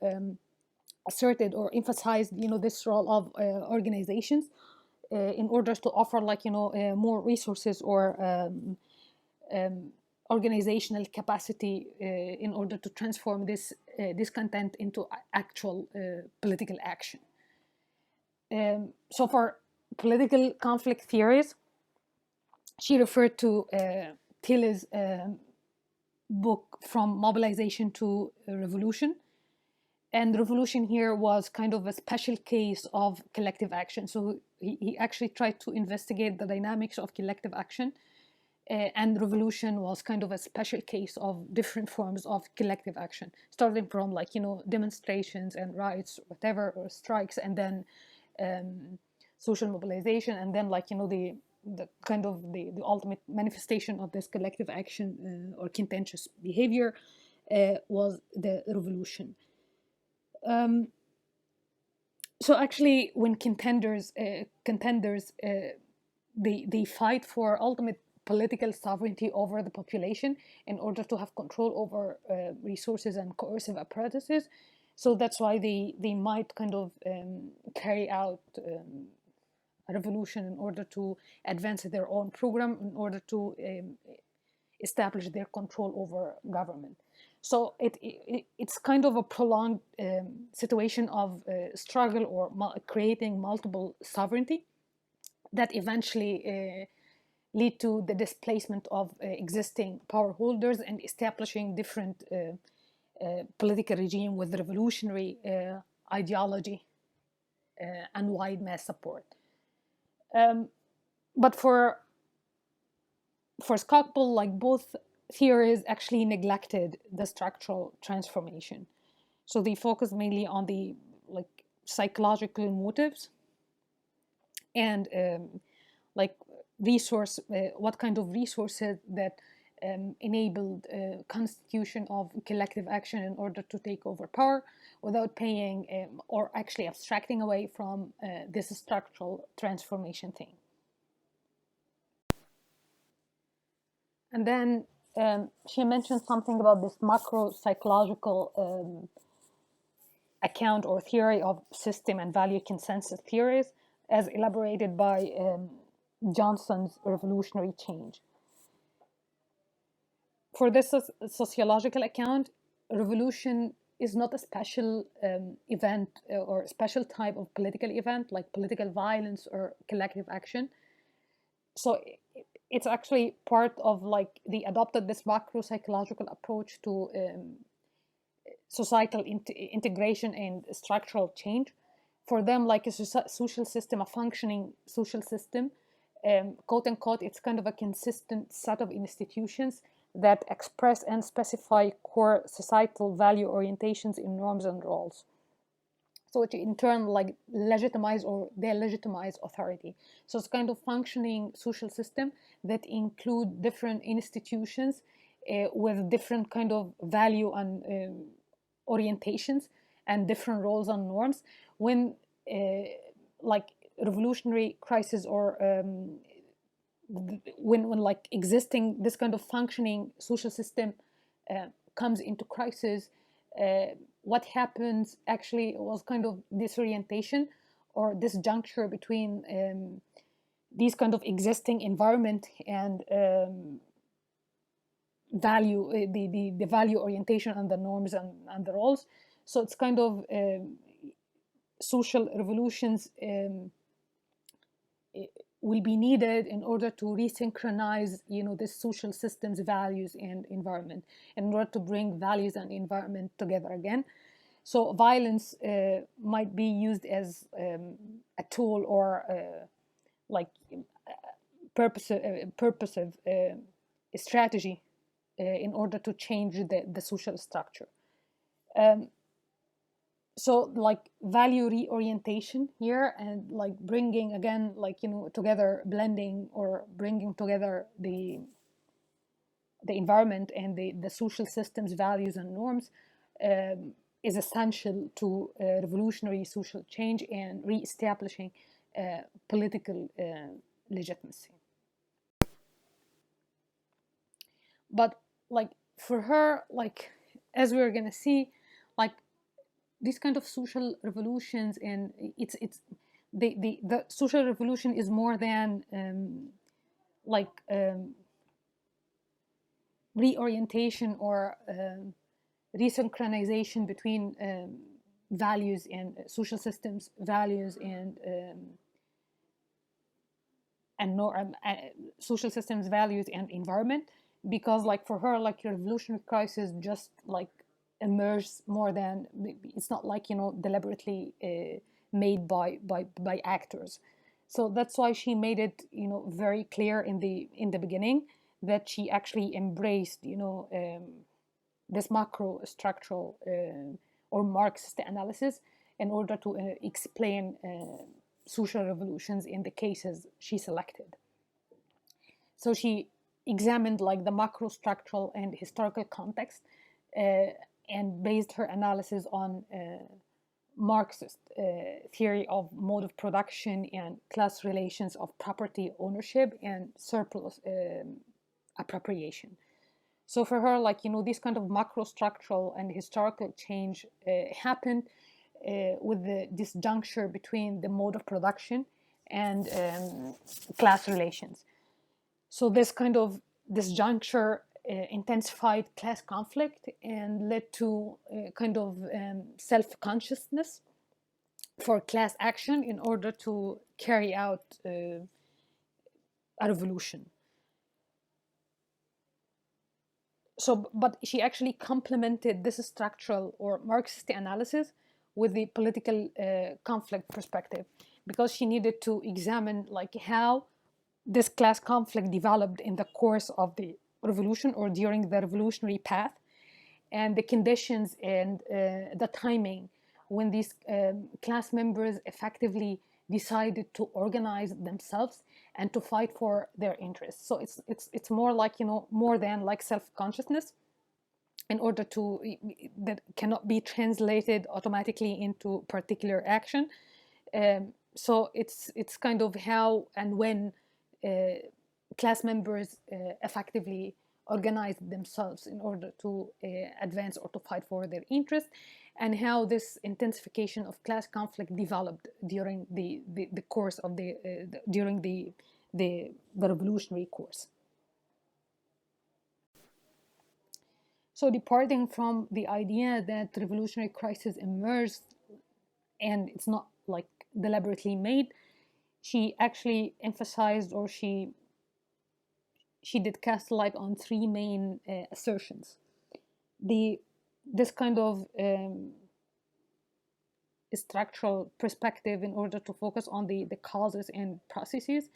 asserted or emphasized, this role of organizations in order to offer, like, more resources or organizational capacity in order to transform this discontent into actual political action. So for political conflict theories, she referred to Tilley's book, From Mobilization to Revolution. And revolution here was kind of a special case of collective action. So he actually tried to investigate the dynamics of collective action, and revolution was kind of a special case of different forms of collective action, starting from, like, demonstrations and riots, whatever, or strikes, and then social mobilization, and then, like, the kind of the ultimate manifestation of this collective action or contentious behavior was the revolution. So actually, when contenders they fight for ultimate political sovereignty over the population in order to have control over resources and coercive apparatuses. So that's why they might kind of carry out a revolution in order to advance their own program, in order to establish their control over government. So it's kind of a prolonged situation of struggle or creating multiple sovereignty that eventually lead to the displacement of existing power holders and establishing different political regime with revolutionary ideology and wide mass support. But for Skocpol, like both theories actually neglected the structural transformation. So they focus mainly on the like psychological motives and like what kind of resources that enabled constitution of collective action in order to take over power without paying or actually abstracting away from this structural transformation thing. And then she mentioned something about this macro psychological account or theory of system and value consensus theories as elaborated by Johnson's revolutionary change. For this sociological account, revolution is not a special event or a special type of political event like political violence or collective action. So it's actually part of like they adopted this macro psychological approach to societal integration and structural change. For them, like a social system, a functioning social system, quote unquote, it's kind of a consistent set of institutions that express and specify core societal value orientations in norms and roles. So it in turn like legitimize or delegitimize authority. So it's kind of functioning social system that include different institutions with different kind of value and orientations and different roles and norms. When like revolutionary crisis or when like existing this kind of functioning social system comes into crisis, what happens actually was kind of disorientation or disjuncture between these kind of existing environment and value, the value orientation and the norms and the roles. So it's kind of social revolutions will be needed in order to resynchronize, this social system's values and environment, in order to bring values and environment together again. So violence might be used as a tool or like purposive strategy in order to change the social structure. So like value reorientation here and like bringing again like together, blending or bringing together the environment and the social systems values and norms is essential to revolutionary social change and re-establishing political legitimacy. But like for her, like as we're gonna see, like these kind of social revolutions, and it's the social revolution is more than reorientation or resynchronization between values and social systems values and social systems values and environment, because like for her, like revolutionary crisis just like emerged more than, it's not like deliberately made by actors. So that's why she made it very clear in the beginning that she actually embraced this macro structural or Marxist analysis in order to explain social revolutions in the cases she selected. So she examined like the macro structural and historical context and based her analysis on Marxist theory of mode of production and class relations of property ownership and surplus appropriation. So for her, like, this kind of macro structural and historical change happened with the disjuncture between the mode of production and class relations. So this kind of disjuncture intensified class conflict and led to kind of self-consciousness for class action in order to carry out a revolution. So, but she actually complemented this structural or Marxist analysis with the political conflict perspective, because she needed to examine like how this class conflict developed in the course of the revolution or during the revolutionary path, and the conditions and the timing when these class members effectively decided to organize themselves and to fight for their interests. So it's more like, more than like self-consciousness, in order to, that cannot be translated automatically into particular action. So it's kind of how and when class members effectively organize themselves in order to advance or to fight for their interests, and how this intensification of class conflict developed during the course of during the revolutionary course. So departing from the idea that revolutionary crisis emerged and it's not like deliberately made, she actually emphasized, or she did cast light on three main assertions. This kind of structural perspective in order to focus on the causes and processes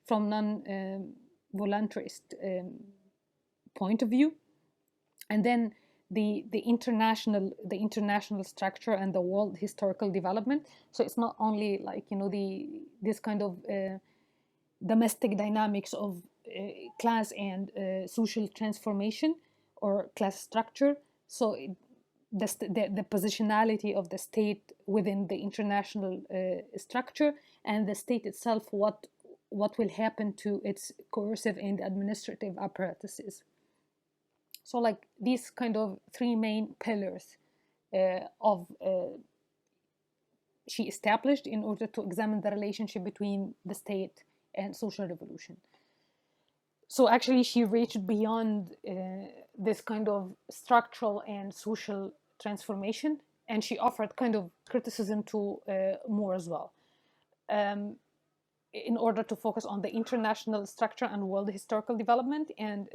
from non-voluntarist point of view, and then the international structure and the world historical development. So it's not only like this kind of domestic dynamics of class and social transformation or class structure. So the positionality of the state within the international structure, and the state itself, what will happen to its coercive and administrative apparatuses. So like these kind of three main pillars she established in order to examine the relationship between the state and social revolution. So actually she reached beyond this kind of structural and social transformation, and she offered kind of criticism to more as well, in order to focus on the international structure and world historical development, and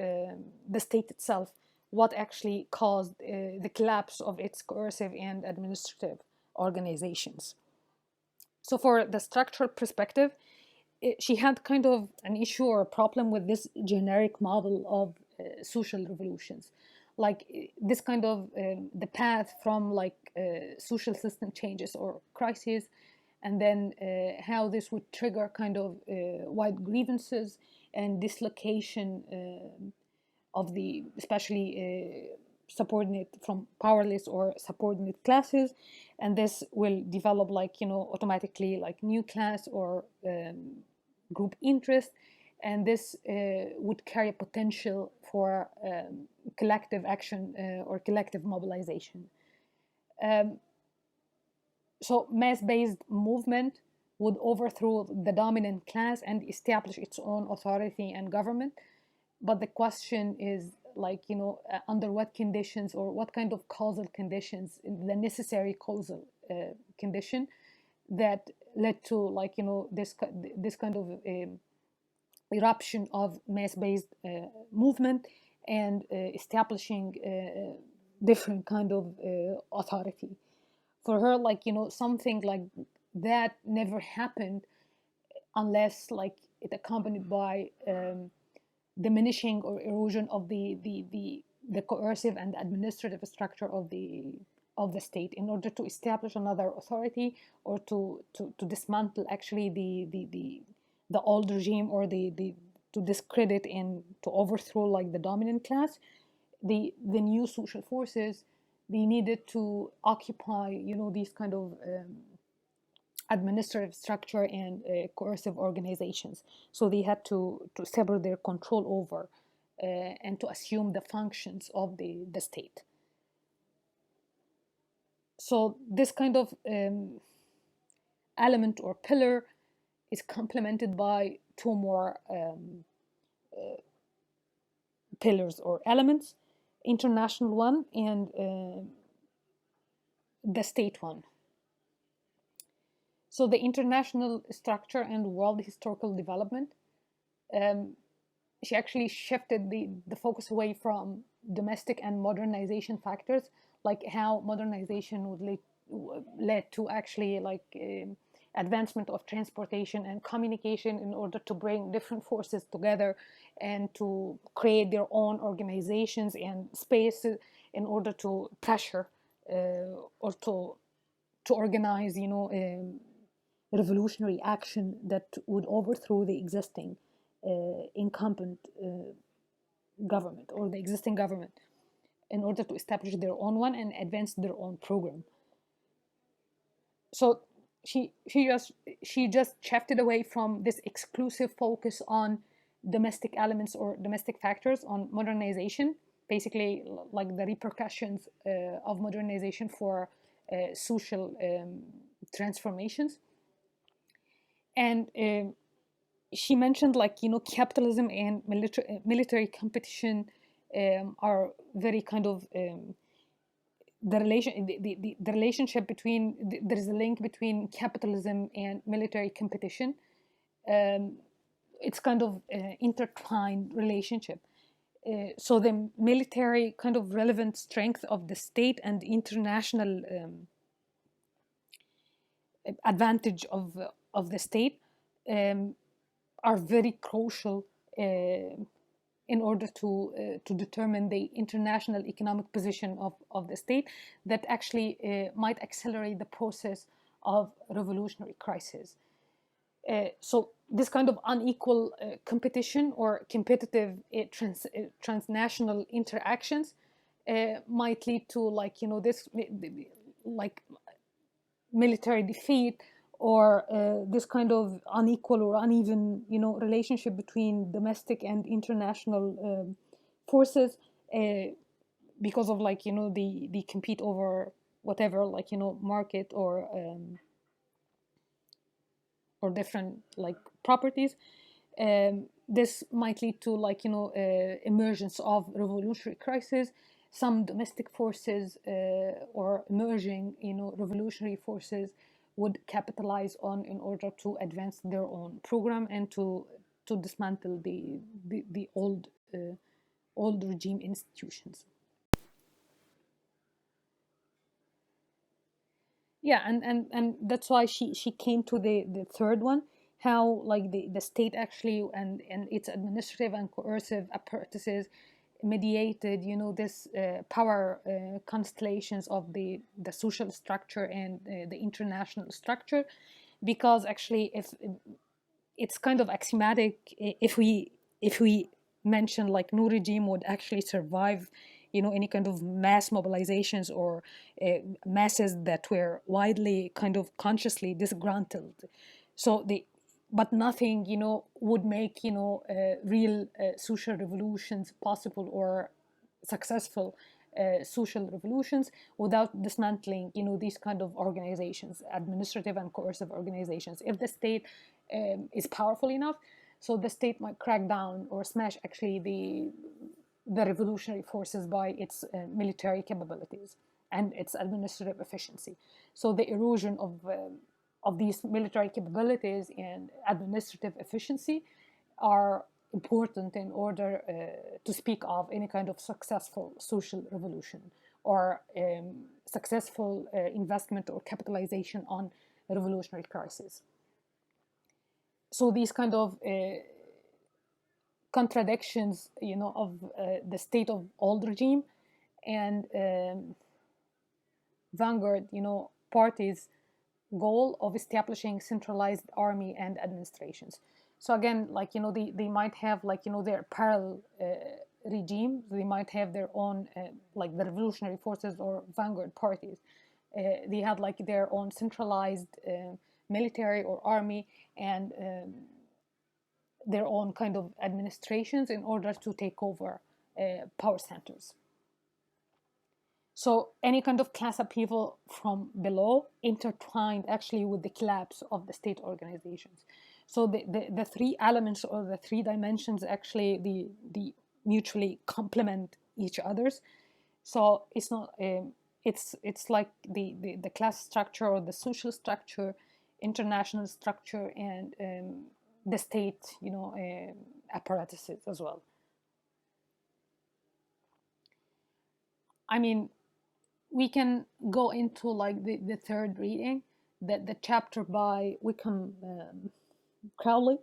the state itself, what actually caused the collapse of its coercive and administrative organizations. So for the structural perspective, she had kind of an issue or a problem with this generic model of social revolutions, like this kind of the path from like social system changes or crises, and then how this would trigger kind of wide grievances and dislocation of the especially subordinate from powerless or subordinate classes, and this will develop like automatically like new class or group interest, and this would carry a potential for collective action or collective mobilization. So mass-based movement would overthrow the dominant class and establish its own authority and government. But the question is like, under what conditions or what kind of causal conditions, the necessary causal condition that led to like, this kind of eruption of mass-based movement and establishing different kind of authority. For her, like, something like that never happened unless like it accompanied by diminishing or erosion of the coercive and administrative structure of the state, in order to establish another authority, or to dismantle actually the old regime, or to discredit and to overthrow like the dominant class. The new social forces they needed to occupy, these kind of administrative structure and coercive organizations. So they had to sever their control over and to assume the functions of the state. So this kind of element or pillar is complemented by two more pillars or elements, international one and the state one. So the international structure and world historical development, she actually shifted the focus away from domestic and modernization factors, like how modernization would led to actually advancement of transportation and communication in order to bring different forces together and to create their own organizations and spaces in order to pressure or to organize, revolutionary action that would overthrow the existing incumbent government or the existing government in order to establish their own one and advance their own program. So she just shifted away from this exclusive focus on domestic elements or domestic factors on modernization, basically like the repercussions of modernization for social transformations. And she mentioned capitalism and military competition are very kind of the relationship between there is a link between capitalism and military competition. It's kind of intertwined relationship. So the military kind of relevant strength of the state and international advantage of the state are very crucial in order to determine the international economic position of the state that actually might accelerate the process of revolutionary crisis. So this kind of unequal competition or competitive transnational interactions might lead to this military defeat or this kind of unequal or uneven relationship between domestic and international forces because of they compete over whatever market or different properties. This might lead to emergence of revolutionary crisis. Some domestic forces or emerging revolutionary forces would capitalize on in order to advance their own program and to dismantle the old regime institutions. Yeah, and that's why she came to the third one, how the state actually and its administrative and coercive apparatuses mediated this power constellations of the social structure and the international structure, because actually if it's kind of axiomatic if we mention no regime would actually survive any kind of mass mobilizations or masses that were widely kind of consciously disgruntled. So but nothing would make real social revolutions possible or successful social revolutions without dismantling these kind of organizations, administrative and coercive organizations. If the state is powerful enough, so the state might crack down or smash actually the revolutionary forces by its military capabilities and its administrative efficiency. So the erosion of these military capabilities and administrative efficiency are important in order to speak of any kind of successful social revolution or successful investment or capitalization on a revolutionary crisis. So these kind of contradictions, of the state of old regime and vanguard, parties' goal of establishing centralized army and administrations. So again, they might have their parallel regime. They might have their own, like the revolutionary forces or vanguard parties. They had like their own centralized military or army, and their own kind of administrations in order to take over power centers. So any kind of class upheaval from below intertwined actually with the collapse of the state organizations. So the three elements or the three dimensions actually the mutually complement each others. So it's not it's like the class structure or the social structure, international structure, and the state, apparatuses as well. I mean, we can go into like the third reading, the chapter by Wickham Crowley,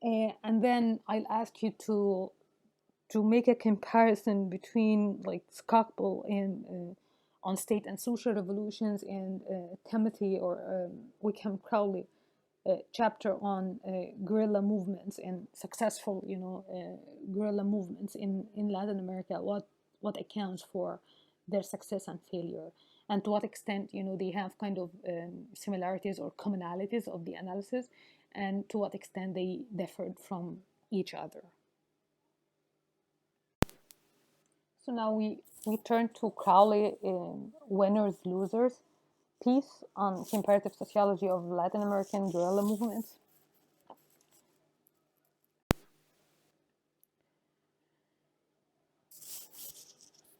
and then I'll ask you to make a comparison between like Skocpol and on state and social revolutions, and Timothy or Wickham Crowley chapter on guerrilla movements and successful, guerrilla movements in Latin America. What accounts for their success and failure, and to what extent they have kind of similarities or commonalities of the analysis, and to what extent they differed from each other. So now we turn to Crowley in Winners Losers piece on comparative sociology of Latin American guerrilla movements.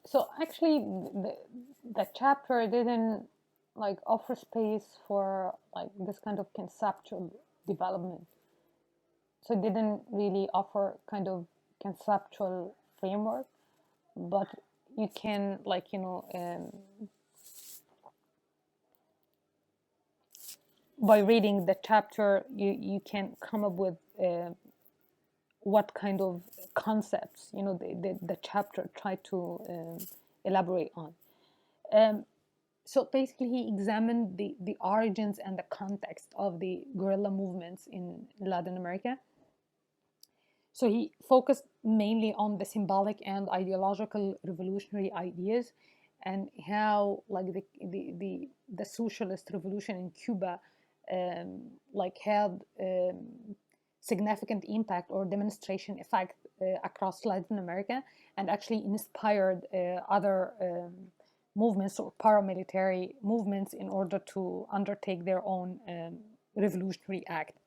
So actually, the chapter didn't like offer space for like this kind of conceptual development. So it didn't really offer kind of conceptual framework, but you can like by reading the chapter, you can come up with what kind of concepts the chapter tried to elaborate on. So basically, he examined the origins and the context of the guerrilla movements in Latin America. So he focused mainly on the symbolic and ideological revolutionary ideas, and how like the socialist revolution in Cuba like had significant impact or demonstration effect across Latin America, and actually inspired other movements or paramilitary movements in order to undertake their own revolutionary act.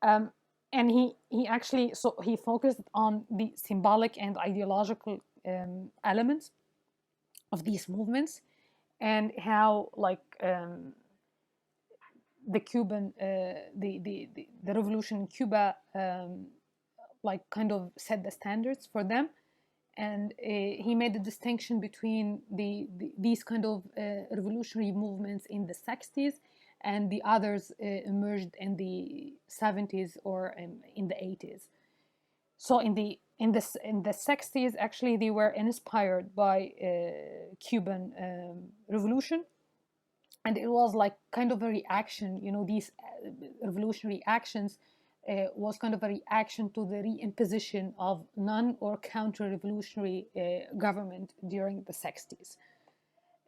And he actually, so he focused on the symbolic and ideological elements of these movements, and how like the Cuban the revolution in Cuba like kind of set the standards for them. And he made a distinction between these kind of revolutionary movements in the 60s, and the others emerged in the 70s or in the 80s. So in the 60s, actually, they were inspired by Cuban revolution, and it was like kind of a reaction. These revolutionary actions was kind of a reaction to the reimposition of non or counter-revolutionary government during the 60s.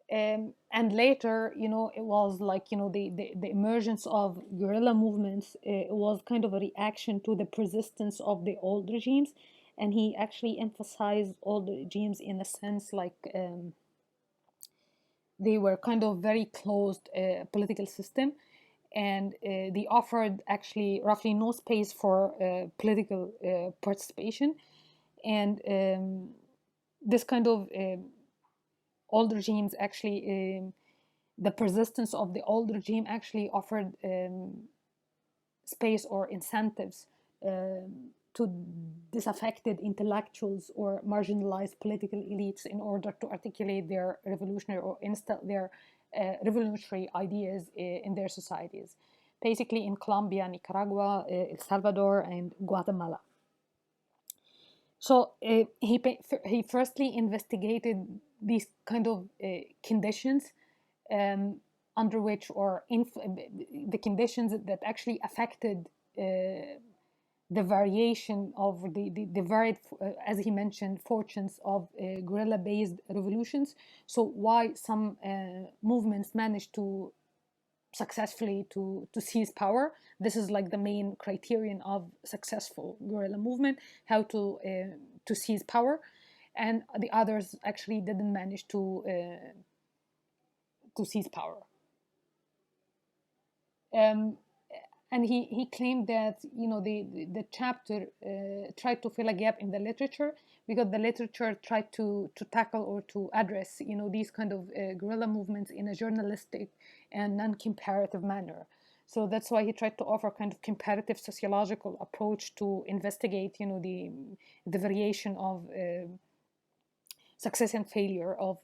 And later, it was like, the emergence of guerrilla movements was kind of a reaction to the persistence of the old regimes. And he actually emphasized old regimes in a sense like they were kind of very closed political system, and they offered actually roughly no space for political participation. And this kind of old regimes actually, the persistence of the old regime actually offered space or incentives to disaffected intellectuals or marginalized political elites in order to articulate their revolutionary or instill their revolutionary ideas in their societies, basically in Colombia, Nicaragua, El Salvador, and Guatemala. So he firstly investigated these kind of conditions under which, or the conditions that actually affected the variation of the varied, as he mentioned, fortunes of guerrilla-based revolutions. So why some movements manage to successfully to seize power. This is like the main criterion of successful guerrilla movement, how to seize power, and the others actually didn't manage to seize power. Um, and he claimed that the chapter tried to fill a gap in the literature, because the literature tried to tackle or to address these kind of guerrilla movements in a journalistic and non-comparative manner. So that's why he tried to offer kind of comparative sociological approach to investigate the variation of success and failure of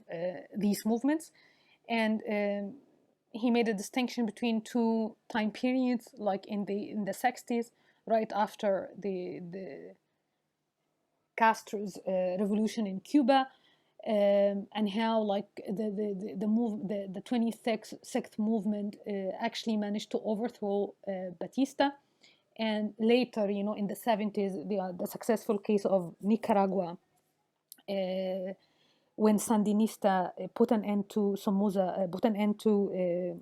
these movements. And he made a distinction between two time periods, like in the 60s, right after the Castro's revolution in Cuba, and how like the 26th movement actually managed to overthrow Batista. And later, in the 70s, the successful case of Nicaragua, when Sandinista put an end to Somoza, put an end to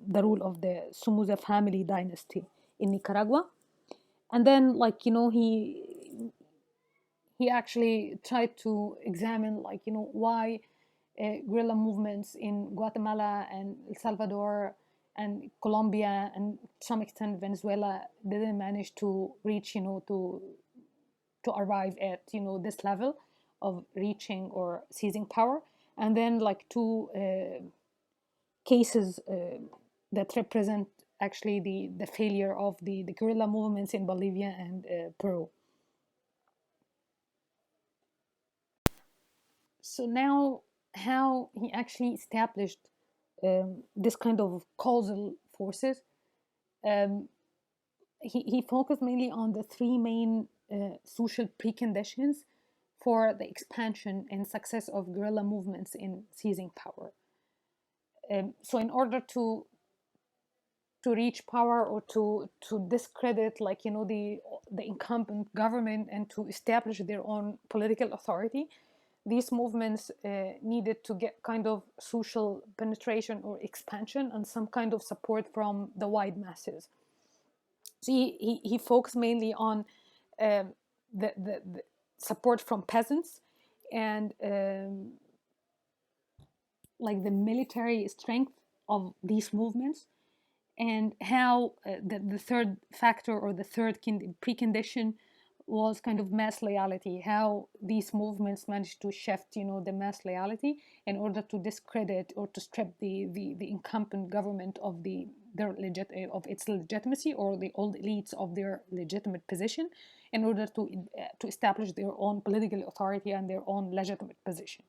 the rule of the Somoza family dynasty in Nicaragua. And then, he actually tried to examine, why guerrilla movements in Guatemala and El Salvador and Colombia and to some extent Venezuela didn't manage to reach, to arrive at this level of reaching or seizing power. And then like two cases that represent actually the failure of the guerrilla movements in Bolivia and Peru. So now, how he actually established this kind of causal forces. um, he focused mainly on the three main social preconditions for the expansion and success of guerrilla movements in seizing power. So in order to reach power or to discredit the incumbent government and to establish their own political authority, these movements needed to get kind of social penetration or expansion and some kind of support from the wide masses. So he focused mainly on the support from peasants and like the military strength of these movements, and how the third factor or the third precondition was kind of mass loyalty, how these movements managed to shift the mass loyalty in order to discredit or to strip the incumbent government of of its legitimacy, or the old elites of their legitimate position, in order to establish their own political authority and their own legitimate position.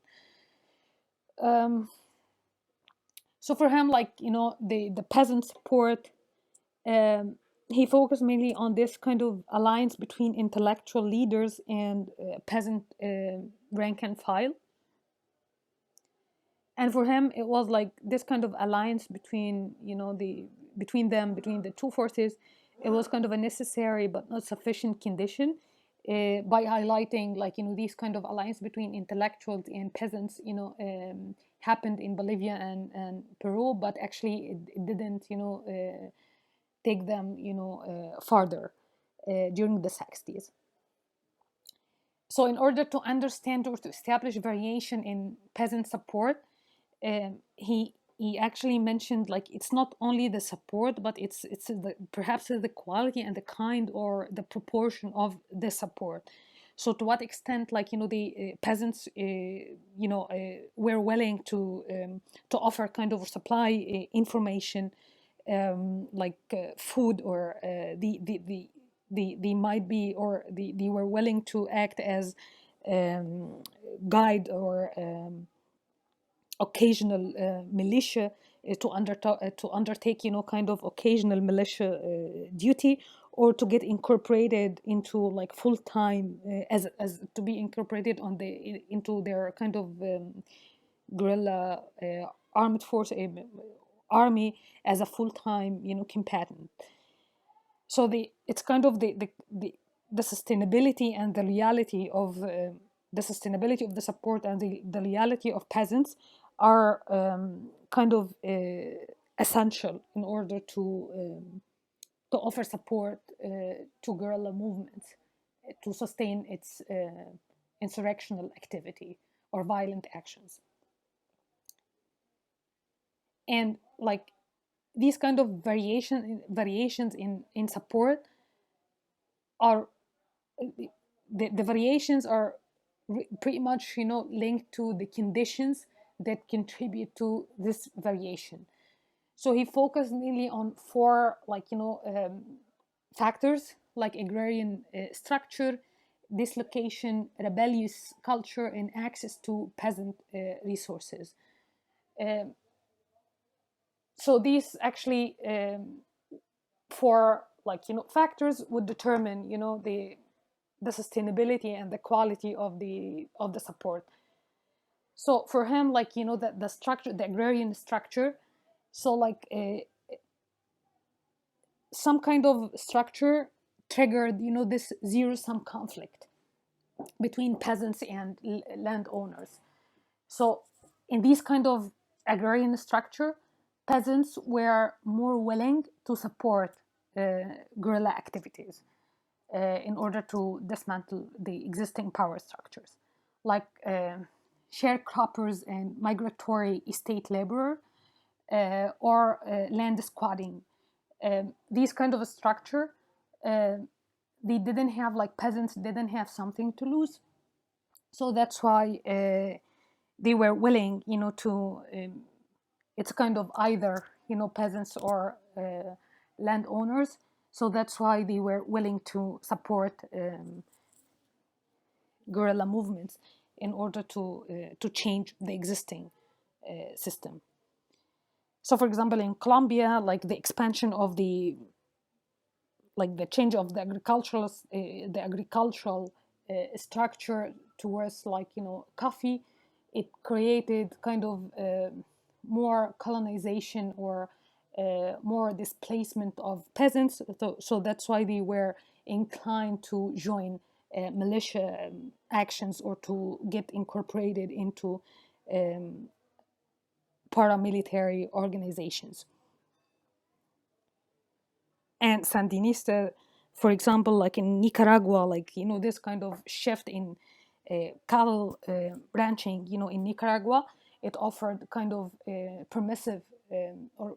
So for him, the peasant support, he focused mainly on this kind of alliance between intellectual leaders and peasant rank and file. And for him, it was like this kind of alliance between between the two forces. It was kind of a necessary but not sufficient condition, by highlighting these kind of alliance between intellectuals and peasants happened in Bolivia and Peru, but actually it didn't take them farther during the 60s. So in order to understand or to establish variation in peasant support, he actually mentioned it's not only the support, but it's perhaps the quality and the kind or the proportion of the support. So to what extent the peasants were willing to offer kind of supply information, food, or they might be, or they were willing to act as guide or occasional militia, to undertake kind of occasional militia duty, or to get incorporated into full time, as to be incorporated into their kind of guerrilla armed force, army, as a full time combatant. So it's kind of the sustainability and the reality of the sustainability of the support and the reality of peasants are kind of essential in order to offer support to guerrilla movements to sustain its insurrectional activity or violent actions. And like these kind of variations in support are the variations are pretty much linked to the conditions that contribute to this variation. So he focused mainly on four factors like agrarian structure, dislocation, rebellious culture, and access to peasant resources. So these actually four factors would determine the sustainability and the quality of the support. So for him, the structure, the agrarian structure, so some kind of structure triggered this zero-sum conflict between peasants and landowners. So in this kind of agrarian structure, peasants were more willing to support guerrilla activities in order to dismantle the existing power structures, like sharecroppers and migratory estate laborer or land squatting. These kind of a structure, they didn't have, peasants didn't have something to lose. So that's why they were willing, to, it's kind of either, peasants or landowners. So that's why they were willing to support guerrilla movements in order to change the existing system. So, for example, in Colombia, the expansion of the change of the agricultural structure towards coffee, it created kind of more colonization or more displacement of peasants. So that's why they were inclined to join militia actions or to get incorporated into paramilitary organizations. And Sandinista, for example, like in Nicaragua, this kind of shift in cattle ranching, in Nicaragua, it offered kind of permissive or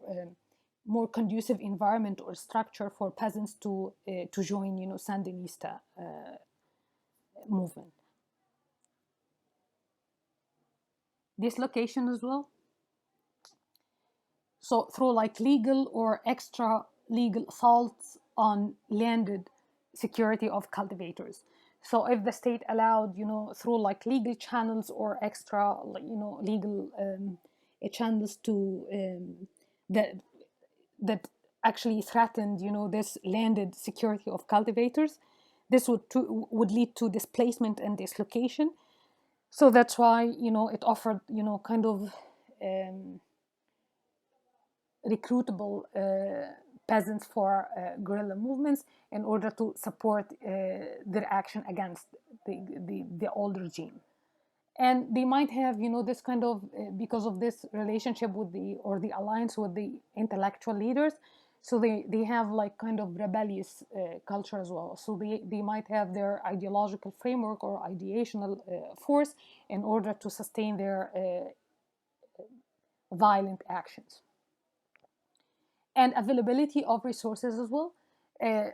more conducive environment or structure for peasants to join, Sandinista movement. Dislocation as well. So through legal or extra legal assaults on landed security of cultivators. So if the state allowed, through legal channels or extra, legal channels to that actually threatened, this landed security of cultivators, this would lead to displacement and dislocation. So that's why, it offered, kind of recruitable peasants for guerrilla movements in order to support their action against the old regime. And they might have, this kind of, because of this relationship with the alliance with the intellectual leaders, so they have kind of rebellious culture as well. So they might have their ideological framework or ideational force in order to sustain their violent actions. And availability of resources as well,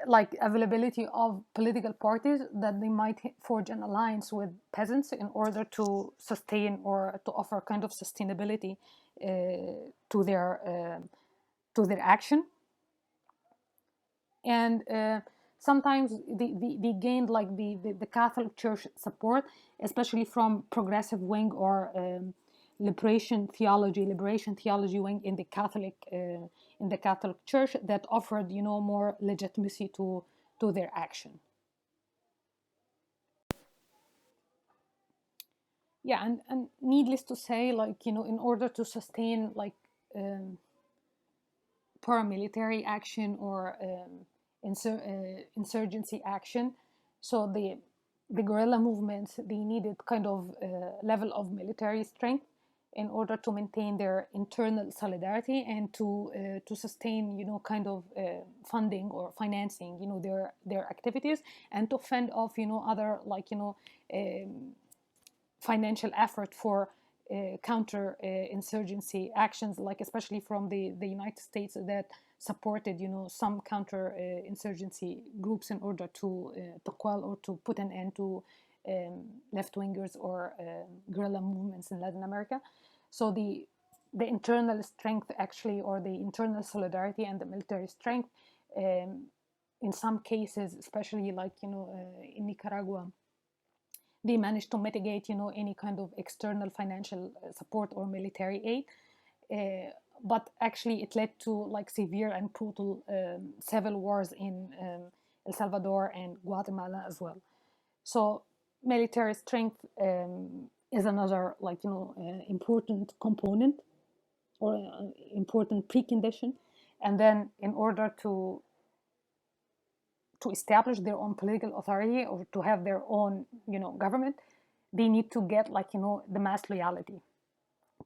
like availability of political parties that they might forge an alliance with peasants in order to sustain or to offer kind of sustainability to their action. And sometimes they gained the Catholic Church support, especially from progressive wing or liberation theology wing in the Catholic Church that offered more legitimacy to their action. Yeah, and needless to say, in order to sustain paramilitary action or insurgency action, So the guerrilla movements, they needed kind of level of military strength in order to maintain their internal solidarity and to sustain, kind of funding or financing, their activities, and to fend off, other, like, financial effort for counter insurgency actions, like especially from the United States, that supported, some counter insurgency groups in order to quell or to put an end to left wingers or guerrilla movements in Latin America. So the internal strength, actually, or the internal solidarity and the military strength, in some cases, especially like, in Nicaragua, they managed to mitigate, any kind of external financial support or military aid. But actually it led to like severe and brutal civil wars in El Salvador and Guatemala as well. So military strength is another, like, important component or important precondition. And then in order to establish their own political authority or to have their own, government, they need to get, like, the mass loyalty,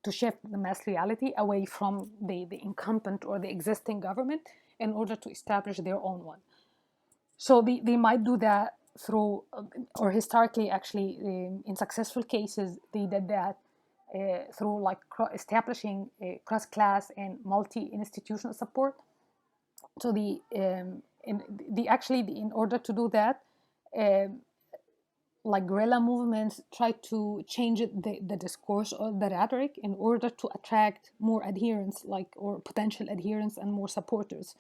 to shift the mass loyalty away from the incumbent or the existing government in order to establish their own one. So they might do that through, or historically, actually, in successful cases, they did that through, like, establishing cross-class and multi-institutional support. So in order to do that, like, guerrilla movements try to change the discourse or the rhetoric in order to attract more adherents, like, or potential adherents and more supporters.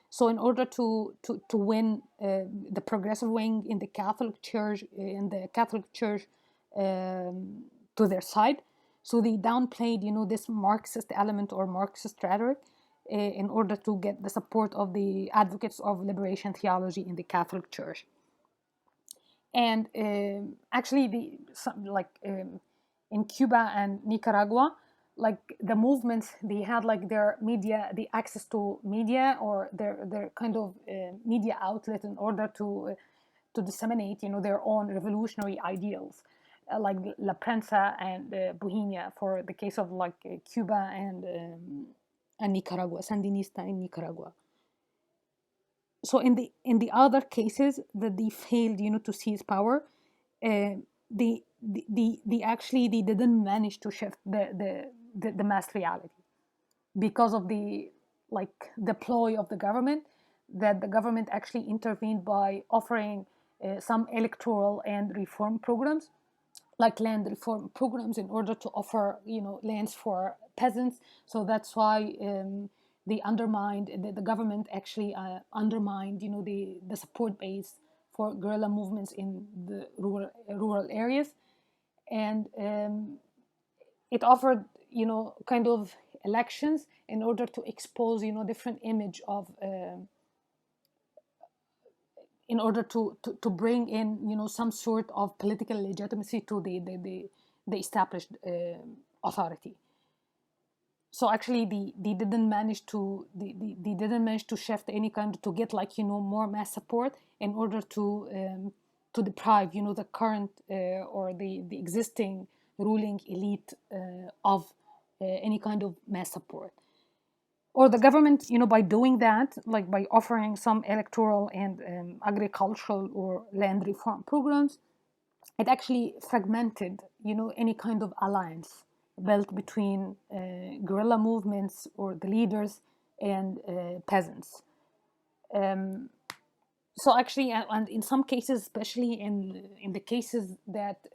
So in order to win the progressive wing in the Catholic Church, to their side, so they downplayed, this Marxist element or Marxist rhetoric in order to get the support of the advocates of liberation theology in the Catholic Church. And actually, in Cuba and Nicaragua, like, the movements, they had, like, their media, the access to media, or their kind of media outlet in order to disseminate, their own revolutionary ideals, like La Prensa and Bohemia, for the case of, like, Cuba and Nicaragua, Sandinista in Nicaragua. So in the other cases that they failed, to seize power, they didn't manage to shift the mass reality because of the, like, the ploy of the government, that the government actually intervened by offering some electoral and reform programs, like land reform programs, in order to offer, lands for peasants. So that's why they undermined, the government actually undermined, the support base for guerrilla movements in the rural areas. And it offered, kind of elections in order to expose, different image of in order to bring in, some sort of political legitimacy to the established authority. So actually, they didn't manage to shift any kind, to get, like, more mass support in order to deprive, the current or the existing ruling elite of any kind of mass support. Or the government, by doing that, like by offering some electoral and agricultural or land reform programs, it actually fragmented, any kind of alliance built between guerrilla movements or the leaders and peasants. So actually, and in some cases, especially in the cases that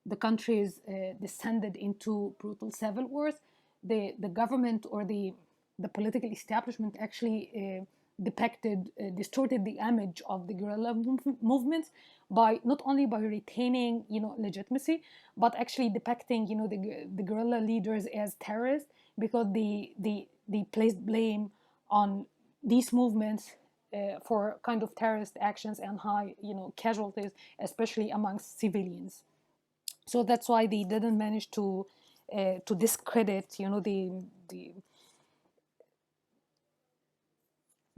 the countries descended into brutal civil wars, the government or the political establishment actually distorted the image of the guerrilla movements by not only by retaining, legitimacy, but actually depicting, the guerrilla leaders as terrorists, because they placed blame on these movements for kind of terrorist actions and high, casualties, especially amongst civilians. So that's why they didn't manage to discredit,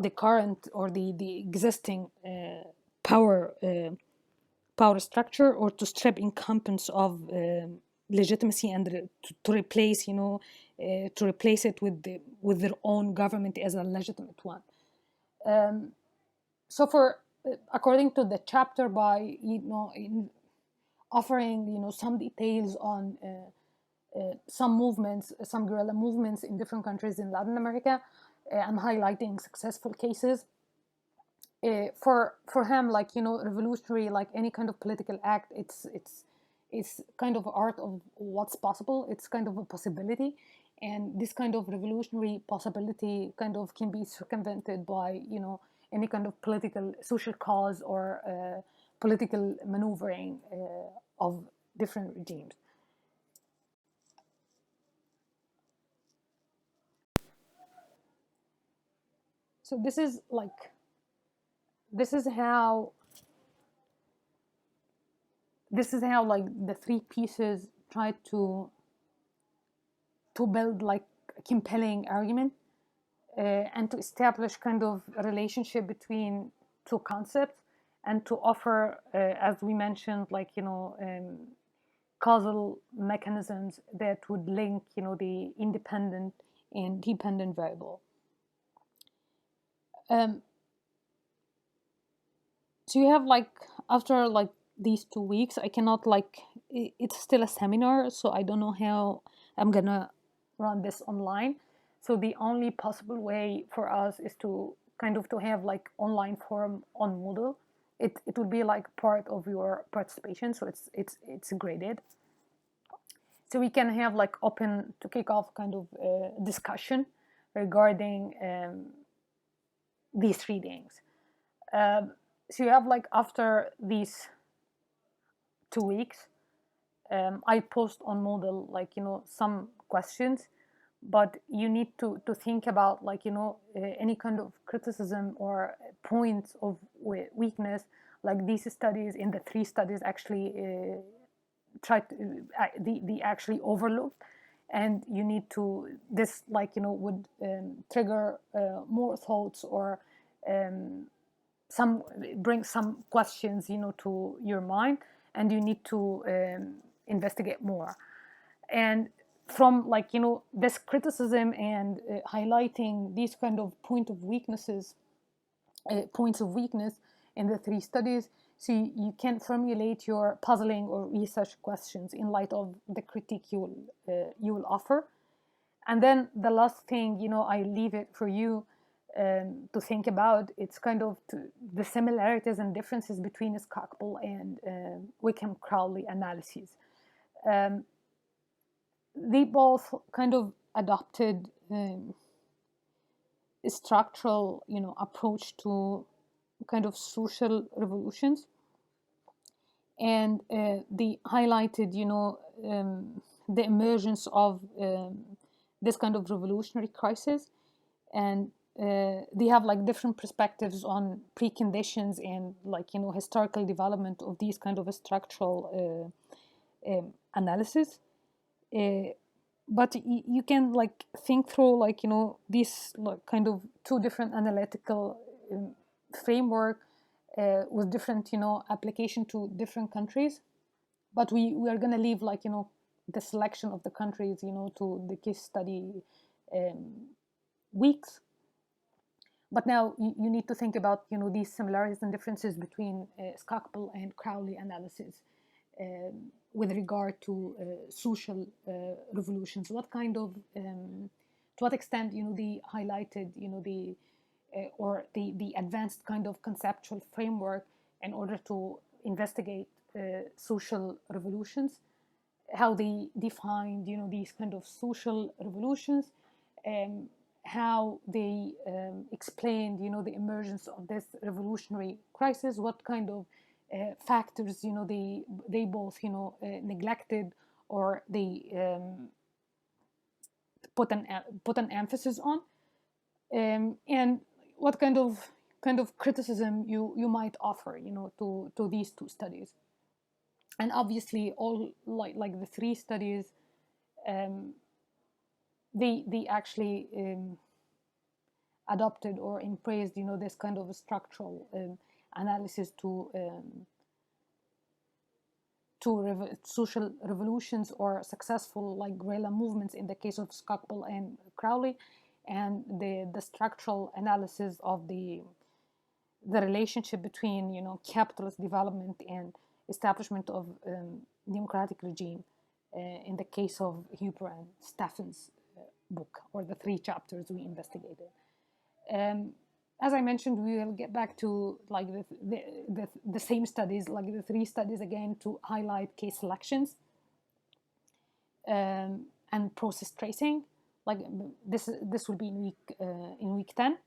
the current or the existing power power structure, or to strip incumbents of legitimacy and to replace, to replace it with their own government as a legitimate one. So according to the chapter, by in offering some details on some movements, some guerrilla movements in different countries in Latin America, and highlighting successful cases. For him, revolutionary, like any kind of political act, it's kind of art of what's possible. It's kind of a possibility, and this kind of revolutionary possibility kind of can be circumvented by any kind of political social cause or political maneuvering of different regimes. So this is how like the three pieces try to build like a compelling argument and to establish kind of a relationship between two concepts, and to offer, as we mentioned, causal mechanisms that would link the independent and dependent variable. So you have after these 2 weeks, I cannot it's still a seminar, so I don't know how I'm gonna run this online. So the only possible way for us is to kind of to have online forum on Moodle. It would be part of your participation, so it's graded. So we can have open to kick off kind of discussion regarding these readings. So you have after these 2 weeks, I post on Moodle some questions, but you need to think about any kind of criticism or points of weakness, like these studies in the 3 studies actually try to they actually overlooked, and you need to this would trigger more thoughts or bring some questions to your mind, and you need to investigate more. And from this criticism and highlighting these kind of points of weakness in the 3 studies, so you can formulate your puzzling or research questions in light of the critique you will offer. And then the last thing, I leave it for you to think about. It's kind of the similarities and differences between Skocpol and Wickham-Crowley analyses. They both kind of adopted a structural, approach to kind of social revolutions, and they highlighted, the emergence of this kind of revolutionary crisis, and they have different perspectives on preconditions and historical development of these kind of structural analysis. But you can think through these kind of 2 different analytical framework with different application to different countries. But we are going to leave the selection of the countries to the case study weeks. But now you need to think about these similarities and differences between Skocpol and Crowley analysis with regard to social revolutions. What kind of to what extent they highlighted the or the advanced kind of conceptual framework in order to investigate social revolutions, how they defined these kind of social revolutions, how they explained the emergence of this revolutionary crisis, what kind of factors they both neglected or they put an emphasis on, and what kind of criticism you might offer to these 2 studies. And obviously all like the 3 studies, they actually adopted or embraced this kind of structural analysis to to social revolutions or successful like guerrilla movements in the case of Skocpol and Crowley, and the structural analysis of the relationship between capitalist development and establishment of democratic regime in the case of Huber and Steffen's book, or the 3 chapters we investigated. As I mentioned, we will get back to like the same studies, like the 3 studies again, to highlight case selections and process tracing. Like this will be in week 10.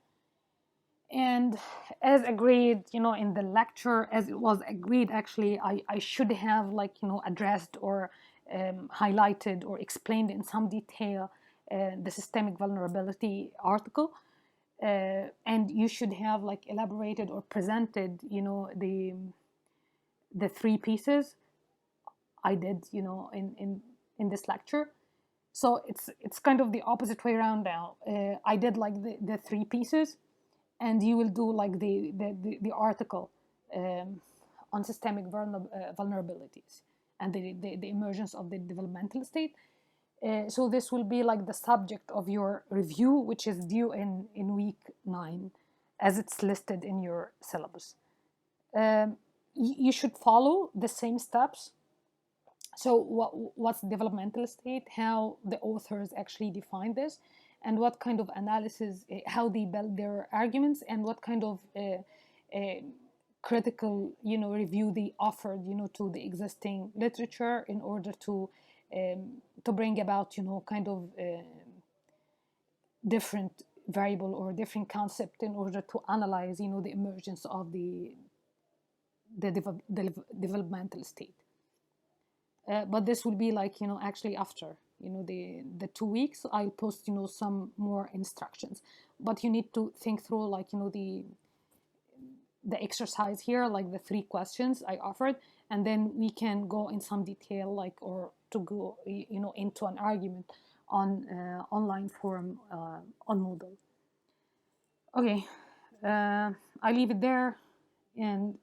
And as agreed, in the lecture, as it was agreed, actually, I should have like addressed or highlighted or explained in some detail the systemic vulnerability article. And you should have like elaborated or presented the 3 pieces I did in this lecture. So it's kind of the opposite way around now. I did like the 3 pieces, and you will do like the article on systemic vulnerabilities and the emergence of the developmental state. So this will be like the subject of your review, which is due in week 9, as it's listed in your syllabus. You should follow the same steps. So what's developmental state, how the authors actually define this, and what kind of analysis, how they build their arguments, and what kind of critical review they offered to the existing literature in order to bring about kind of different variable or different concept in order to analyze the emergence of the developmental state. But this will be like actually after the 2 weeks I'll post some more instructions, but you need to think through like the exercise here, like the 3 questions I offered, and then we can go in some detail, like, or to go into an argument on online forum on Moodle. Okay, I leave it there, and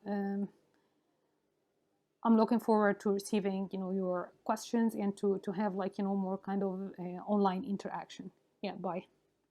I'm looking forward to receiving your questions and to have like more kind of online interaction. Yeah, bye.